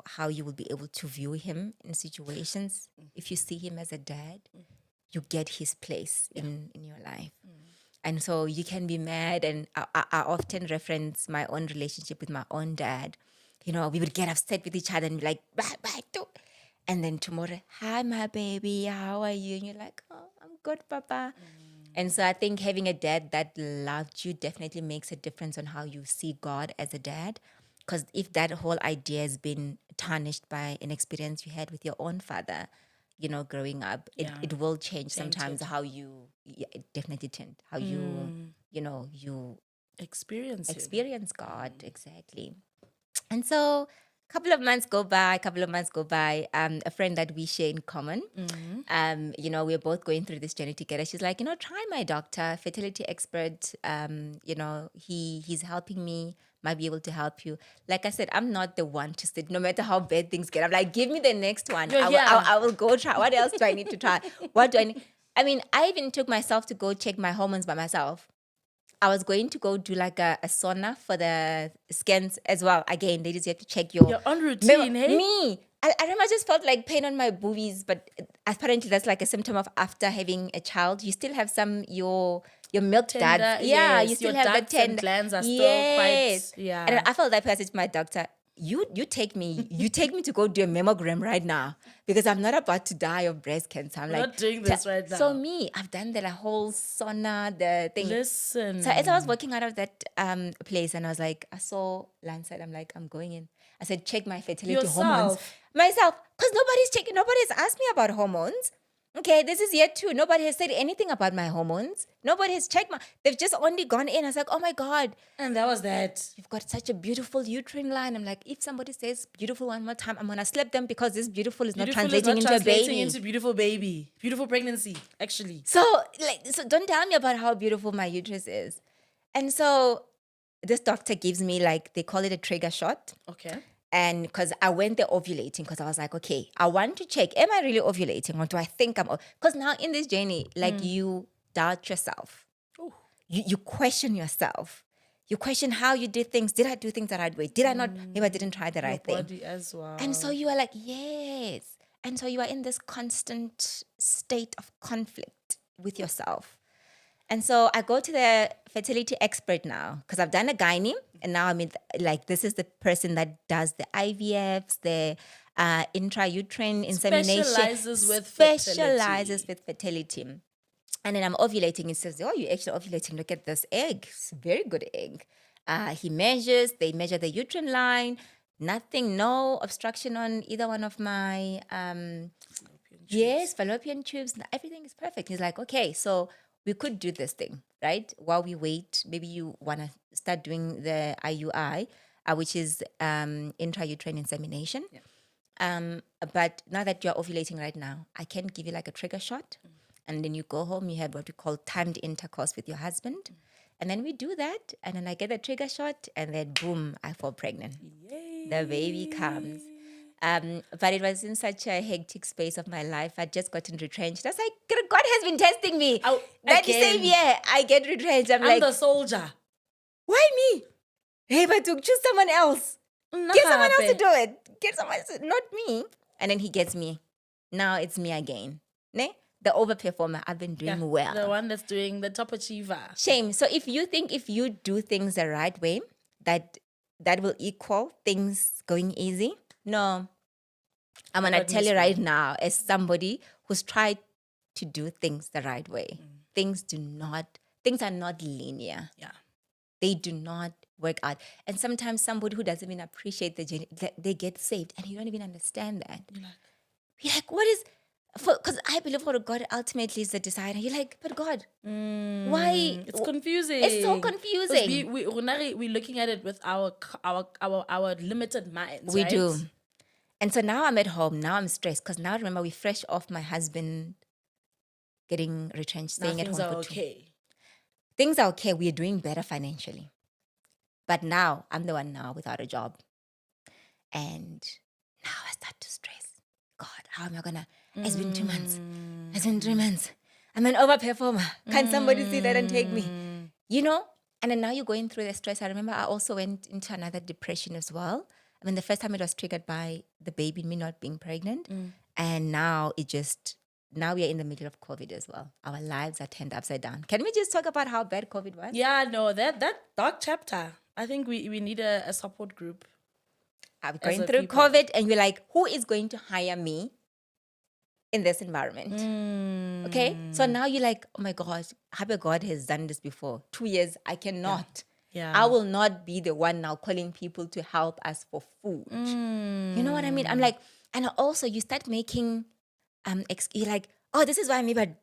how you will be able to view him in situations. If you see him as a dad, you get his place in your life. And so you can be mad. And I often reference my own relationship with my own dad. We would get upset with each other and be like, bye. And then tomorrow, hi, my baby, how are you? And you're like, oh, I'm good, Papa. And so I think having a dad that loved you definitely makes a difference on how you see God as a dad. Because if that whole idea has been tarnished by an experience you had with your own father, growing up, it will change sometimes how you, it definitely tend, how you, you experience God. Exactly. And so a couple of months go by, a friend that we share in common, we're both going through this journey together. She's like, try my doctor, fertility expert, he's helping me, might be able to help you. Like I said, I'm not the one to sit, no matter how bad things get. I'm like, give me the next one. I will go try. What else do I need to try? What do I need? I mean, I even took myself to go check my hormones by myself. I was going to go do like a sauna for the scans as well. Again, ladies, you have to check your... You're on routine, hey? Me. I remember I just felt like pain on my boobies, but apparently that's like a symptom of after having a child. You still have your milk ducts. Yeah, yes, you still your have the ducts and tender. glands are still quite... Yeah. And I felt that passage to my doctor. You take me to go do a mammogram right now because I'm not about to die of breast cancer. I'm not doing this right now. So I've done the whole sauna, the thing. Listen. So as I was walking out of that place and I was like, I saw Lancet, I'm like, I'm going in. I said, check my fertility hormones. Myself. Because nobody's asked me about hormones. Okay, this is year 2. Nobody has said anything about my hormones. Nobody has checked they've just only gone in. I was like, oh my God, And that was that. you've got such a beautiful uterine line. I'm like, if somebody says beautiful one more time, I'm going to slap them because this beautiful is not Beautiful is translating not into translating a baby. into beautiful baby. Beautiful pregnancy, actually. So don't tell me about how beautiful my uterus is. And so this doctor gives me they call it a trigger shot. Okay. And because I went there ovulating, because I was like, okay, I want to check, am I really ovulating or do I think I'm, because now in this journey, you doubt yourself. Ooh. You question yourself. You question how you did things. Did I do things the right way? Did I not? Maybe I didn't try the right thing. Body as well. And so you are like, yes. And so you are in this constant state of conflict with yourself. And so I go to the fertility expert now because I've done a gynae, and now this is the person that does the IVFs, the intrauterine insemination. Specializes with fertility. And then I'm ovulating. He says, oh, you're actually ovulating. Look at this egg. It's a very good egg. They measure the uterine line. Nothing, no obstruction on either one of my fallopian tubes. Everything is perfect. He's like, okay, so we could do this thing, right? While we wait, maybe you want to start doing the IUI, which is intrauterine insemination. Yeah. But now that you're ovulating right now, I can give you a trigger shot. And then you go home, you have what we call timed intercourse with your husband. And then we do that. And then I get the trigger shot. And then boom, I fall pregnant. Yay. The baby comes. But it was in such a hectic space of my life. I'd just gotten retrenched. I was like, God has been testing me. That same year, I get retrenched. I'm like, the soldier. Why me? Hey, but to choose someone else. Get someone else to do it. Not me. And then he gets me. Now it's me again. Ne? The overperformer. I've been doing well. The one that's doing the top achiever. Shame. So if you think if you do things the right way, that will equal things going easy, no. I'm going to tell you right now, as somebody who's tried to do things the right way, things are not linear. Yeah. They do not work out. And sometimes somebody who doesn't even appreciate the journey, they get saved and you don't even understand that. You're like, what is... Because I believe what God ultimately is the decider. You're like, but God, why? It's confusing. It's so confusing. We're looking at it with our limited minds. We do. And so now I'm at home. Now I'm stressed because now remember we're fresh off my husband getting retrenched, staying at home for 2 years. Things are okay. We're doing better financially. But now I'm the one now without a job. And now I start to stress. God, how am I going to... It's been 2 months. It's been 3 months. I'm an overperformer. Can somebody see that and take me? You know? And then now you're going through the stress. I remember I also went into another depression as well. I mean, the first time it was triggered by the baby, me not being pregnant. And now now we are in the middle of COVID as well. Our lives are turned upside down. Can we just talk about how bad COVID was? Yeah, no, that dark chapter. I think we need a support group. I'm going through COVID and we're like, who is going to hire me in this environment? Okay? So now you're like, oh my gosh, Happy God has done this before. 2 years, I cannot. Yeah. I will not be the one now calling people to help us for food. You know what I mean? I'm like, and also you start making, you're like, oh, this is why maybe,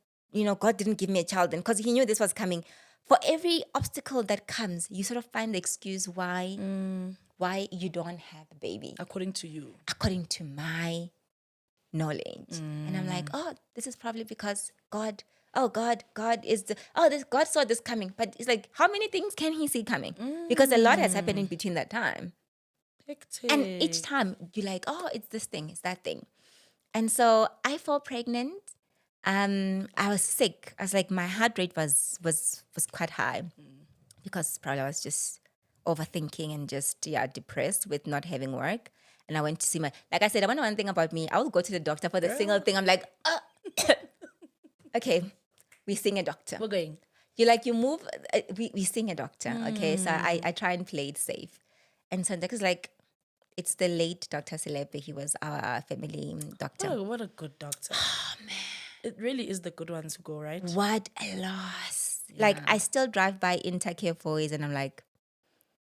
God didn't give me a child then because he knew this was coming. For every obstacle that comes, you sort of find the excuse why you don't have a baby. According to you. According to my knowledge. And I'm like, oh, this is probably because God saw this coming. But it's like, how many things can he see coming? Because a lot has happened in between that time. Hectic. And each time you're like, oh, it's this thing, it's that thing. And so I fall pregnant. I was sick. I was like, my heart rate was quite high because probably I was just overthinking and just depressed with not having work. And I went to see like I said, I want one thing about me. I will go to the doctor for the single thing. I'm like, okay, we sing a doctor. We're going. You move, we sing a doctor. Okay, so I try and play it safe. And so the doctor's like, it's the late Dr. Selepe. He was our family doctor. Oh, what a good doctor. Oh, man. It really is the good ones who go, right? What a loss. Yeah. Like, I still drive by Intercare for ways and I'm like,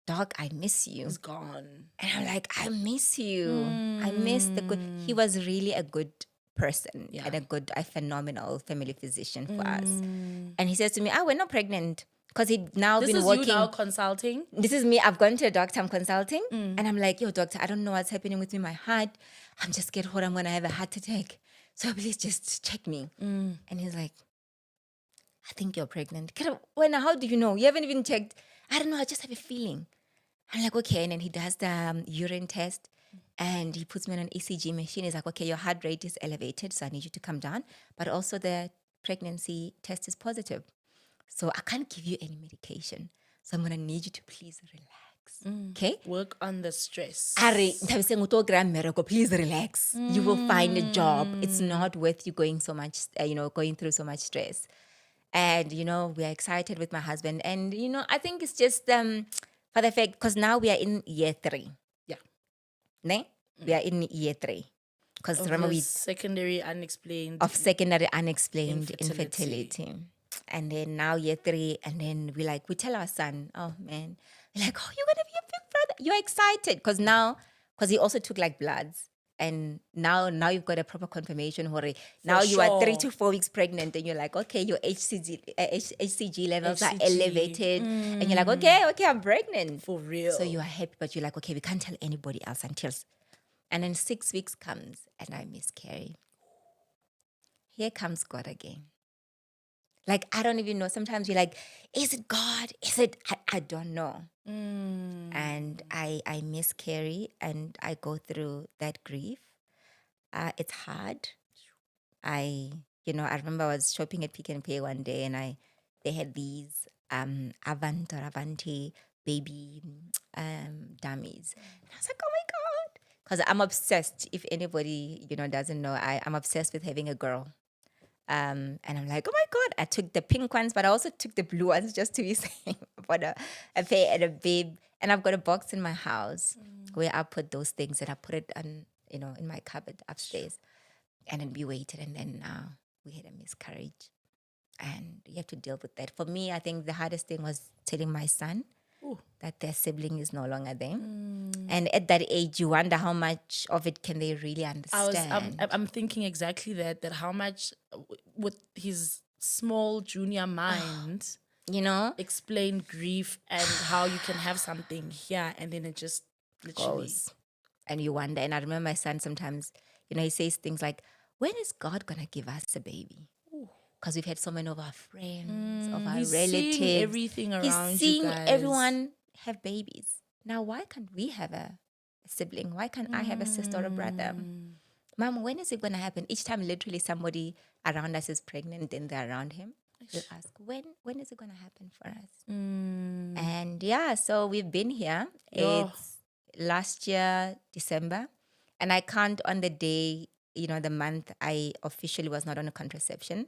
Doc, I miss you. He's gone. And I'm like, I miss you. I miss the good. He was really a good person Yeah. and a phenomenal family physician for us. And he says to me, we're not pregnant. Because he'd now This been is working. you now consulting? This is me. I've gone to a doctor. I'm consulting. And I'm like, yo, doctor, I don't know what's happening with me. My heart. I'm just scared I'm going to have a heart attack. So please just check me. And he's like, I think you're pregnant. How do you know? You haven't even checked. I don't know. I just have a feeling. I'm like, okay. And then he does the urine test and he puts me on an ECG machine. He's like, okay, your heart rate is elevated, so I need you to come down. But also the pregnancy test is positive. So I can't give you any medication. So I'm going to need you to please relax. Okay? Work on the stress. Please relax. You will find a job. It's not worth you going going through so much stress. And, we are excited with my husband. And, I think it's just for the fact, because now we are in year 3. Yeah. Ne? We are in year 3. Because remember secondary unexplained infertility. And then now year 3, and then we tell our son, oh man, we're like, oh, you're going to be a big brother. You're excited. Because he also took bloods. And now you've got a proper confirmation. Now you are 3 to 4 weeks pregnant and you're like, okay, your HCG levels are elevated. And you're like, okay, I'm pregnant. For real. So you are happy, but you're like, okay, we can't tell anybody else until. And then 6 weeks comes and I miscarry. Here comes God again. I don't even know. Sometimes you're like, is it God? Is it? I don't know. And I miscarry and I go through that grief. It's hard. I remember I was shopping at Pick n Pay one day and they had these Avanti baby dummies. And I was like, oh my God. Because I'm obsessed. If anybody, doesn't know, I'm obsessed with having a girl. And I'm like, oh my God, I took the pink ones, but I also took the blue ones just to be safe. But a pair and a babe. And I've got a box in my house where I put those things and I put it on, in my cupboard upstairs. And then we waited and then we had a miscarriage. And you have to deal with that. For me, I think the hardest thing was telling my son that their sibling is no longer there. And at that age, you wonder how much of it can they really understand. I'm thinking exactly that how much with his small junior mind, explain grief and how you can have something here and then it just literally goes. And you wonder. And I remember my son sometimes, he says things like, when is God going to give us a baby? Because we've had so many of our friends, of our he's relatives. Seeing everything around he's seeing you guys. Everyone have babies. Now, why can't we have a sibling? Why can't I have a sister or a brother? Mom, when is it going to happen? Each time literally somebody around us is pregnant and they're around him, we'll ask, when is it going to happen for us? And so we've been here. It's last year, December. And I count on the day, the month I officially was not on a contraception.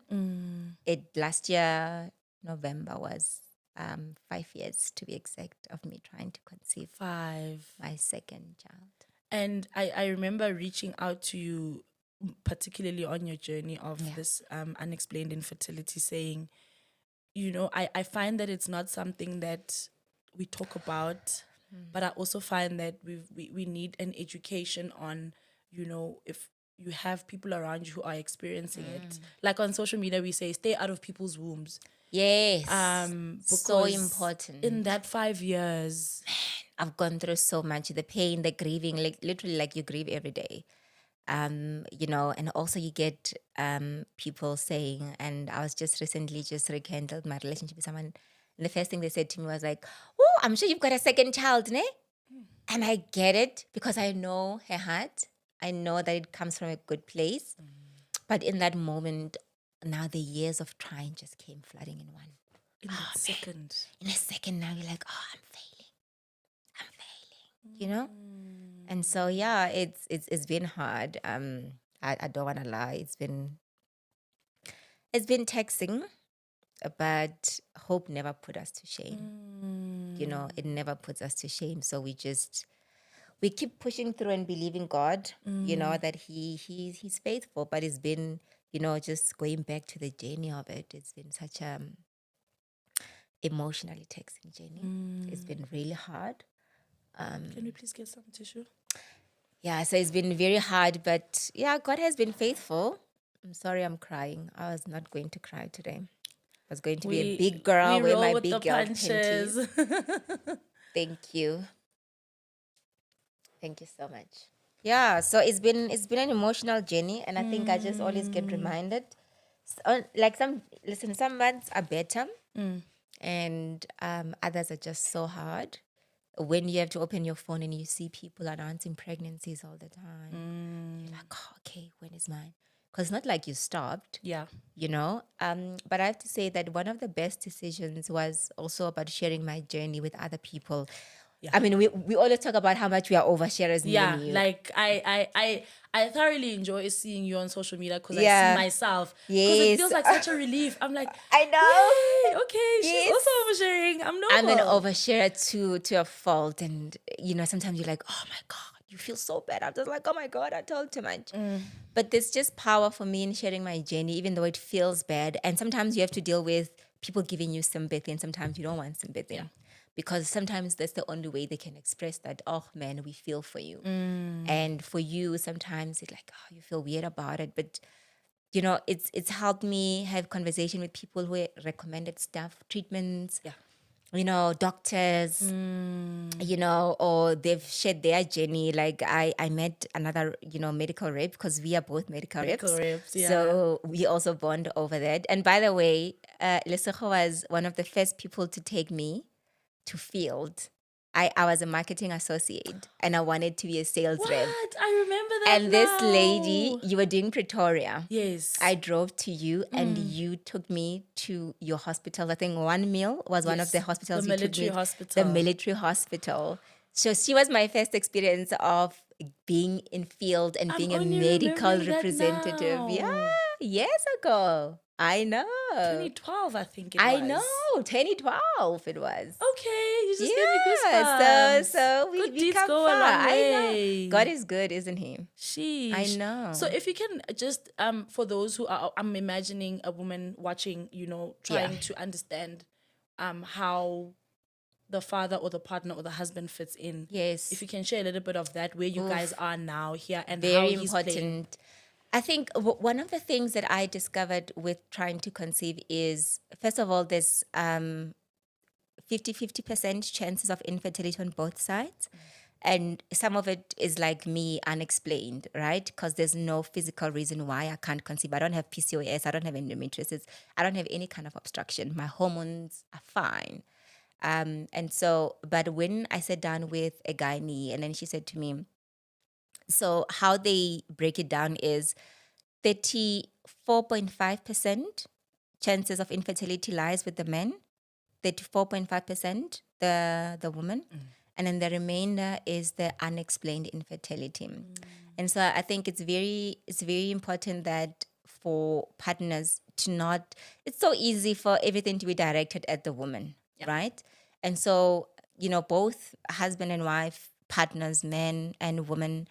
Last year, November was 5 years to be exact of me trying to conceive 5 my second child. And I remember reaching out to you, particularly on your journey of this unexplained infertility, saying, I find that it's not something that we talk about, but I also find that we need an education on, if you have people around you who are experiencing it. Like on social media, we say, stay out of people's wombs. Yes. So Because important. In that 5 years, I've gone through so much, the pain, the grieving, literally you grieve every day. And also you get people saying, and I was just recently rekindled my relationship with someone, and the first thing they said to me was like, oh, I'm sure you've got a second child, ne? And I get it because I know her heart. I know that it comes from a good place. But in that moment, now the years of trying just came flooding in one. In a second. In a second now you're like, oh, I'm failing. And so it's been hard. I don't want to lie. It's been taxing, but hope never put us to shame. It never puts us to shame. So we keep pushing through and believing God, that he's faithful. But it's been, just going back to the journey of it, it's been such a emotionally taxing journey. It's been really hard. Can we please get some tissue? Yeah, so it's been very hard, but yeah, God has been faithful. I'm sorry I'm crying. I was not going to cry today. I was going to be a big We girl, wear roll my with the big girl punches. panties. Thank you. Thank you so much. Yeah, so it's been an emotional journey, and I think I just always get reminded. Like some months are better, and others are just so hard. When you have to open your phone and you see people announcing pregnancies all the time, you're like, oh, okay, when is mine? Because it's not like you stopped, Yeah. you know. But I have to say that one of the best decisions was also about sharing my journey with other people. Yeah. I mean, we always talk about how much we are oversharers, me and Yeah, you. like I thoroughly enjoy seeing you on social media because I see Yeah. myself. Because it Yes. feels like such a relief. I'm like, I know. yay, okay, she's Yes. also oversharing. I'm I'm an normal. oversharer to a fault, and sometimes you're like, oh my god, you feel so bad. I'm just like, oh my god, I told too much. But there's just power for me in sharing my journey, even though it feels bad. And sometimes you have to deal with people giving you sympathy, and sometimes you don't want sympathy. Yeah. Because sometimes that's the only way they can express that, oh man, we feel for you. And for you, sometimes it's like, oh, you feel weird about it. But it's helped me have conversation with people who recommended stuff, treatments, Yeah. doctors, or they've shared their journey. Like I met another, medical rep, because we are both medical reps. yeah. So we also bond over that. And by the way, Lesotho was one of the first people to take me to field. I was a marketing associate and I wanted to be a sales rep. What? I remember that And this lady, now. you were doing Pretoria. Yes. I drove to you and you took me to your hospital. I think One Meal was one of the Yes, hospitals the you took military me. hospital. The military hospital. So she was my first experience of being in field and I'm being a only medical remembering that representative. now. Yeah, years ago. I know. 2012, I think it I was. know. 2012 it was. Okay, you just gave me Yeah, goosebumps. so Good we deeds come go a far. long I way. know. God is good, isn't he? Sheesh. I know. So if you can just for those who are, I'm imagining a woman watching, trying to understand how the father or the partner or the husband fits in. Yes. If you can share a little bit of that, where you guys are now here and how Very he's playing. important. I think one of the things that I discovered with trying to conceive is, first of all, there's 50% chances of infertility on both sides. And some of it is like me, unexplained, right? Because there's no physical reason why I can't conceive. I don't have PCOS. I don't have endometriosis. I don't have any kind of obstruction. My hormones are fine. And so, but when I sat down with a gynae, and then she said to me, so how they break it down is 34.5% chances of infertility lies with the men, 34.5% the woman, and then the remainder is the unexplained infertility. And so I think it's very important that for partners to not, it's so easy for everything to be directed at the woman, right? And so, both husband and wife, partners, men and women,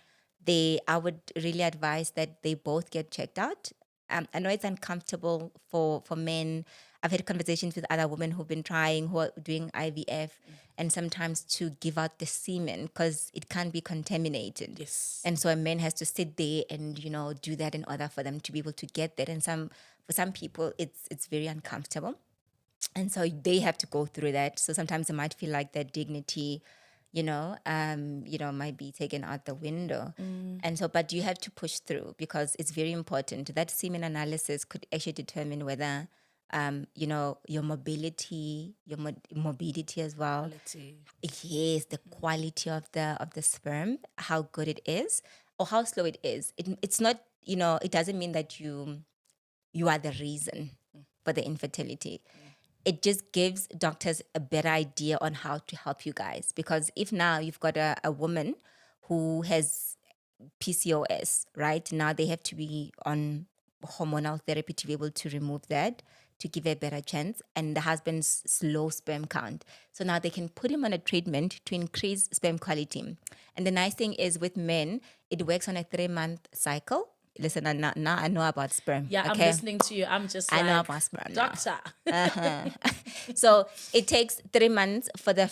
I would really advise that they both get checked out. I know it's uncomfortable for men. I've had conversations with other women who've been trying, who are doing IVF, and sometimes to give out the semen because it can be contaminated. Yes. And so a man has to sit there and, do that in order for them to be able to get that. And for some people, it's very uncomfortable. And so they have to go through that. So sometimes it might feel like their dignity, might be taken out the window. And so, but you have to push through because it's very important. That semen analysis could actually determine whether, your mobility, your morbidity as well. Quality. Yes, the quality of the sperm, how good it is, or how slow it is. It's not, it doesn't mean that you are the reason for the infertility. It just gives doctors a better idea on how to help you guys. Because if now you've got a woman who has PCOS, right? Now they have to be on hormonal therapy to be able to remove that, to give a better chance, and the husband's slow sperm count. So now they can put him on a treatment to increase sperm quality. And the nice thing is with men, it works on a 3-month cycle. Listen, now I know about sperm. Yeah, okay? I'm listening to you. I'm just I know like, about sperm now. doctor. So it takes 3 months for the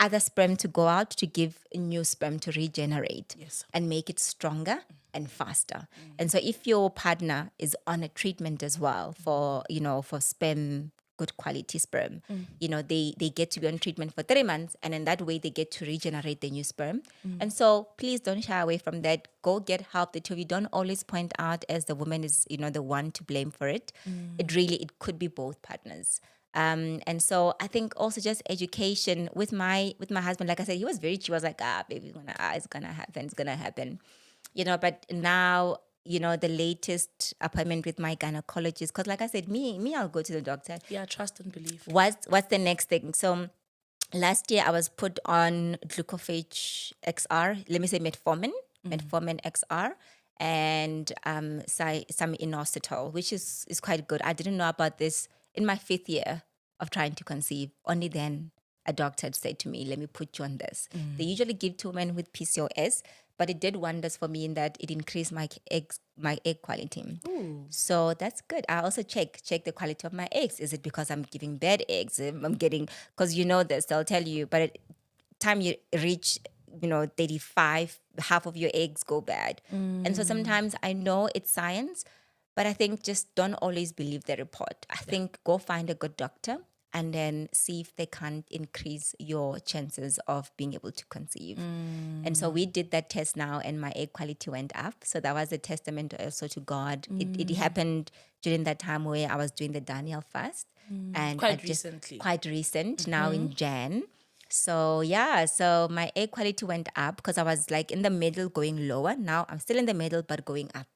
other sperm to go out to give new sperm to regenerate Yes. and make it stronger and faster. And so if your partner is on a treatment as well for, for sperm, good quality sperm, they get to be on treatment for 3 months, and in that way they get to regenerate the new sperm. And so please don't shy away from that. Go get help. The two of you, don't always point out as the woman is, the one to blame for it. It could be both partners. And so I think also just education with my husband. Like I said, he was very chill. He was like, baby, it's gonna happen. But now, the latest appointment with my gynecologist, because like I said, me, I'll go to the doctor. Yeah, trust and belief. What's the next thing? So last year I was put on glucophage XR, let me say metformin XR, and some inositol, which is quite good. I didn't know about this in my 5th year of trying to conceive. Only then a doctor had said to me, let me put you on this. They usually give to women with PCOS, but it did wonders for me in that it increased my egg quality. Ooh. So that's good. I also check the quality of my eggs. Is it because I'm giving bad eggs? I'm getting, because this, they'll tell you, but at the time you reach 35, half of your eggs go bad. And so sometimes I know it's science, but I think just don't always believe the report. I think go find a good doctor and then see if they can't increase your chances of being able to conceive. And so we did that test now, and my egg quality went up. So that was a testament also to God. It happened during that time where I was doing the Daniel fast. And Quite recently. Quite recent, now in Jan. So so my egg quality went up because I was like in the middle going lower. Now I'm still in the middle but going up.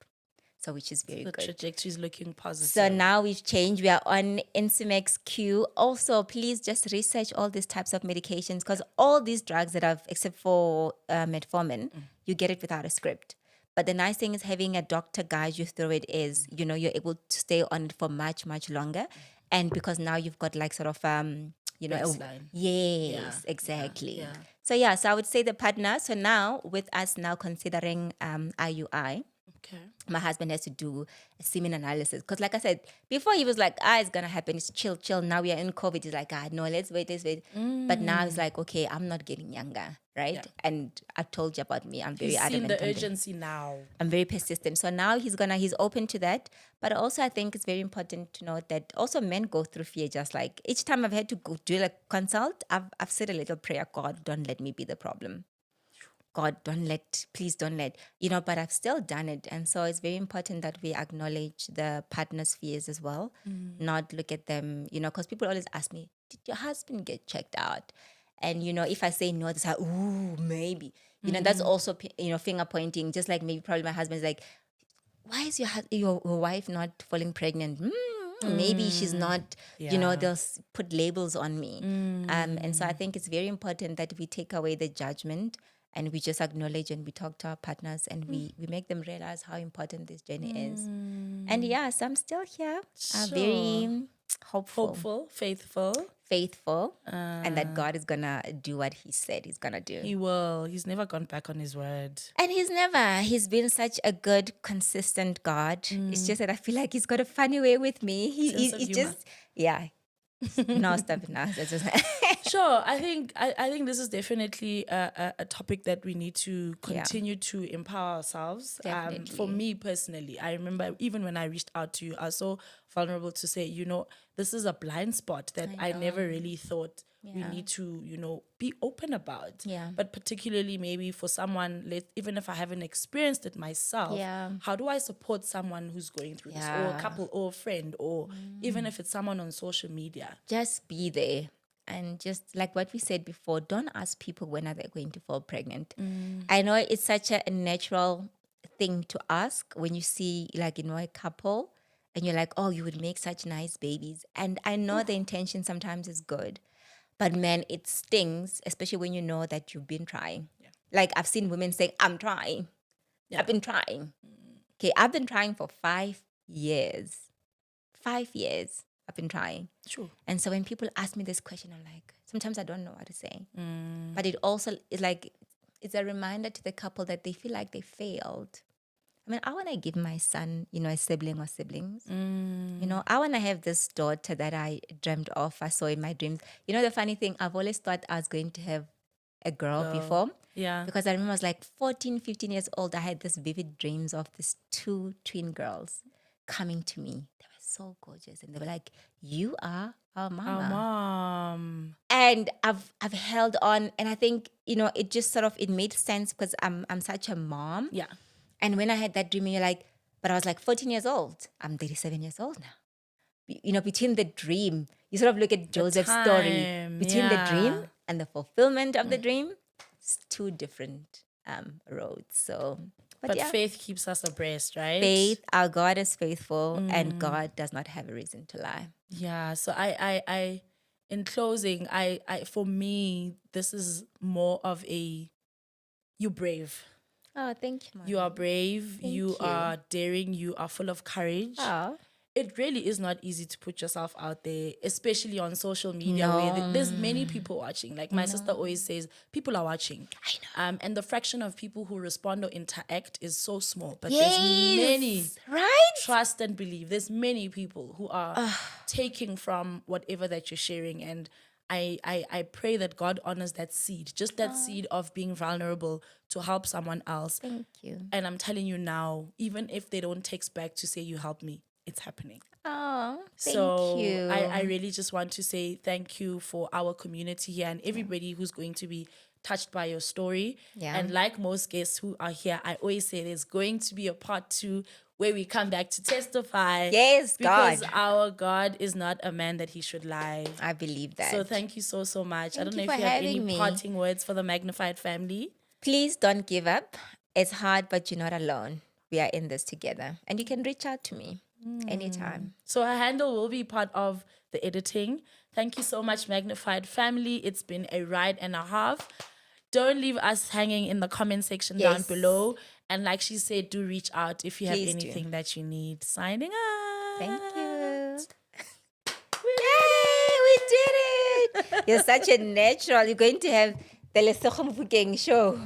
So which is very The good. trajectory is looking positive. So now we've changed. We are on Insimex Q. Also, please just research all these types of medications, because all these drugs that I've, except for metformin, you get it without a script. But the nice thing is having a doctor guide you through it is, you're able to stay on it for much, much longer. And because now you've got like sort of, Baseline. yes, exactly. Yeah. So I would say the partner. So now with us now considering IUI, Okay. my husband has to do a semen analysis. Because like I said, before he was like, it's going to happen. It's chill. Now we are in COVID. He's like, no, let's wait. But now it's like, okay, I'm not getting younger, right? Yeah. And I told you about me. I'm very He's seen adamant the on this. urgency now. I'm very persistent. So now he's open to that. But also I think it's very important to note that also men go through fear. Just like each time I've had to go do a consult, I've said a little prayer, God, don't let me be the problem. God, please don't let, but I've still done it. And so it's very important that we acknowledge the partner's fears as well, not look at them, because people always ask me, did your husband get checked out? And, if I say no, they say, ooh, maybe. That's also, finger pointing, just like maybe probably my husband's like, why is your wife not falling pregnant? Maybe she's not, they'll put labels on me. And so I think it's very important that we take away the judgment and we just acknowledge and we talk to our partners and we make them realize how important this journey is. And so I'm still here. I'm very hopeful, faithful, and that God is going to do what he said he's going to do. He will. He's never gone back on his word. And he's been such a good, consistent God. It's just that I feel like he's got a funny way with me. He's just, no, stop it now. That's just Sure, I think this is definitely a topic that we need to continue to empower ourselves. For me personally, I remember even when I reached out to you, I was so vulnerable to say, this is a blind spot that I never really thought we need to, be open about. Yeah. But particularly maybe for someone, even if I haven't experienced it myself, how do I support someone who's going through this, or a couple, or a friend, or even if it's someone on social media? Just be there. And just like what we said before, don't ask people when are they going to fall pregnant. I know it's such a natural thing to ask when you see like, a couple and you're like, oh, you would make such nice babies. And I know the intention sometimes is good, but man, it stings, especially when you know that you've been trying. Yeah. Like I've seen women saying, I'm trying. Yeah. I've been trying. Okay, I've been trying for 5 years. 5 years. I've been trying. Sure. And so when people ask me this question, I'm like, sometimes I don't know what to say. But it also is like, it's a reminder to the couple that they feel like they failed. I mean, I want to give my son, a sibling or siblings. I want to have this daughter that I dreamt of, I saw in my dreams. The funny thing, I've always thought I was going to have a girl before. Yeah. Because I remember I was like 14, 15 years old. I had this vivid dreams of these two twin girls coming to me. They were so gorgeous. And they were like, you are our mama. Our mom. And I've held on. And I think, it just sort of, it made sense because I'm such a mom. Yeah. And when I had that dream, you're like, but I was like 14 years old. I'm 37 years old now. Between the dream, you sort of look at Joseph's story. Between the dream and the fulfillment of the dream, it's two different roads. So, But yeah, faith keeps us abreast, right? faith, our God is faithful, and God does not have a reason to lie. Yeah. So I in closing, I for me, this is more of you brave. Oh, thank you, Mom. You are brave. Thank You you. are daring. You are full of courage. Oh, It really is not easy to put yourself out there, especially on social media where there's many people watching. Like my sister always says, people are watching. I know. And the fraction of people who respond or interact is so small. But Yes, there's many. right? Trust and believe. There's many people who are taking from whatever that you're sharing. And I pray that God honors that seed, just that seed of being vulnerable to help someone else. Thank you. And I'm telling you now, even if they don't text back to say you helped me, it's happening. Oh, thank So you. I really just want to say thank you for our community here and everybody who's going to be touched by your story. Yeah. And like most guests who are here, I always say there's going to be a part 2 where we come back to testify. Yes, because God. our God is not a man that he should lie. I believe that. So thank you so much. I don't know you if for you have any having me. parting words for the Magnified family. Please don't give up. It's hard, but you're not alone. We are in this together. And you can reach out to me anytime. So her handle will be part of the editing. Thank you so much, Magnified family. It's been a ride and a half. Don't leave us hanging in the comment section down Yes. below. And like she said, do reach out if you Please have do. anything that you need. Signing out. Thank you. Yay, we did it. You're such a natural. You're going to have the Lesotho Mofokeng show.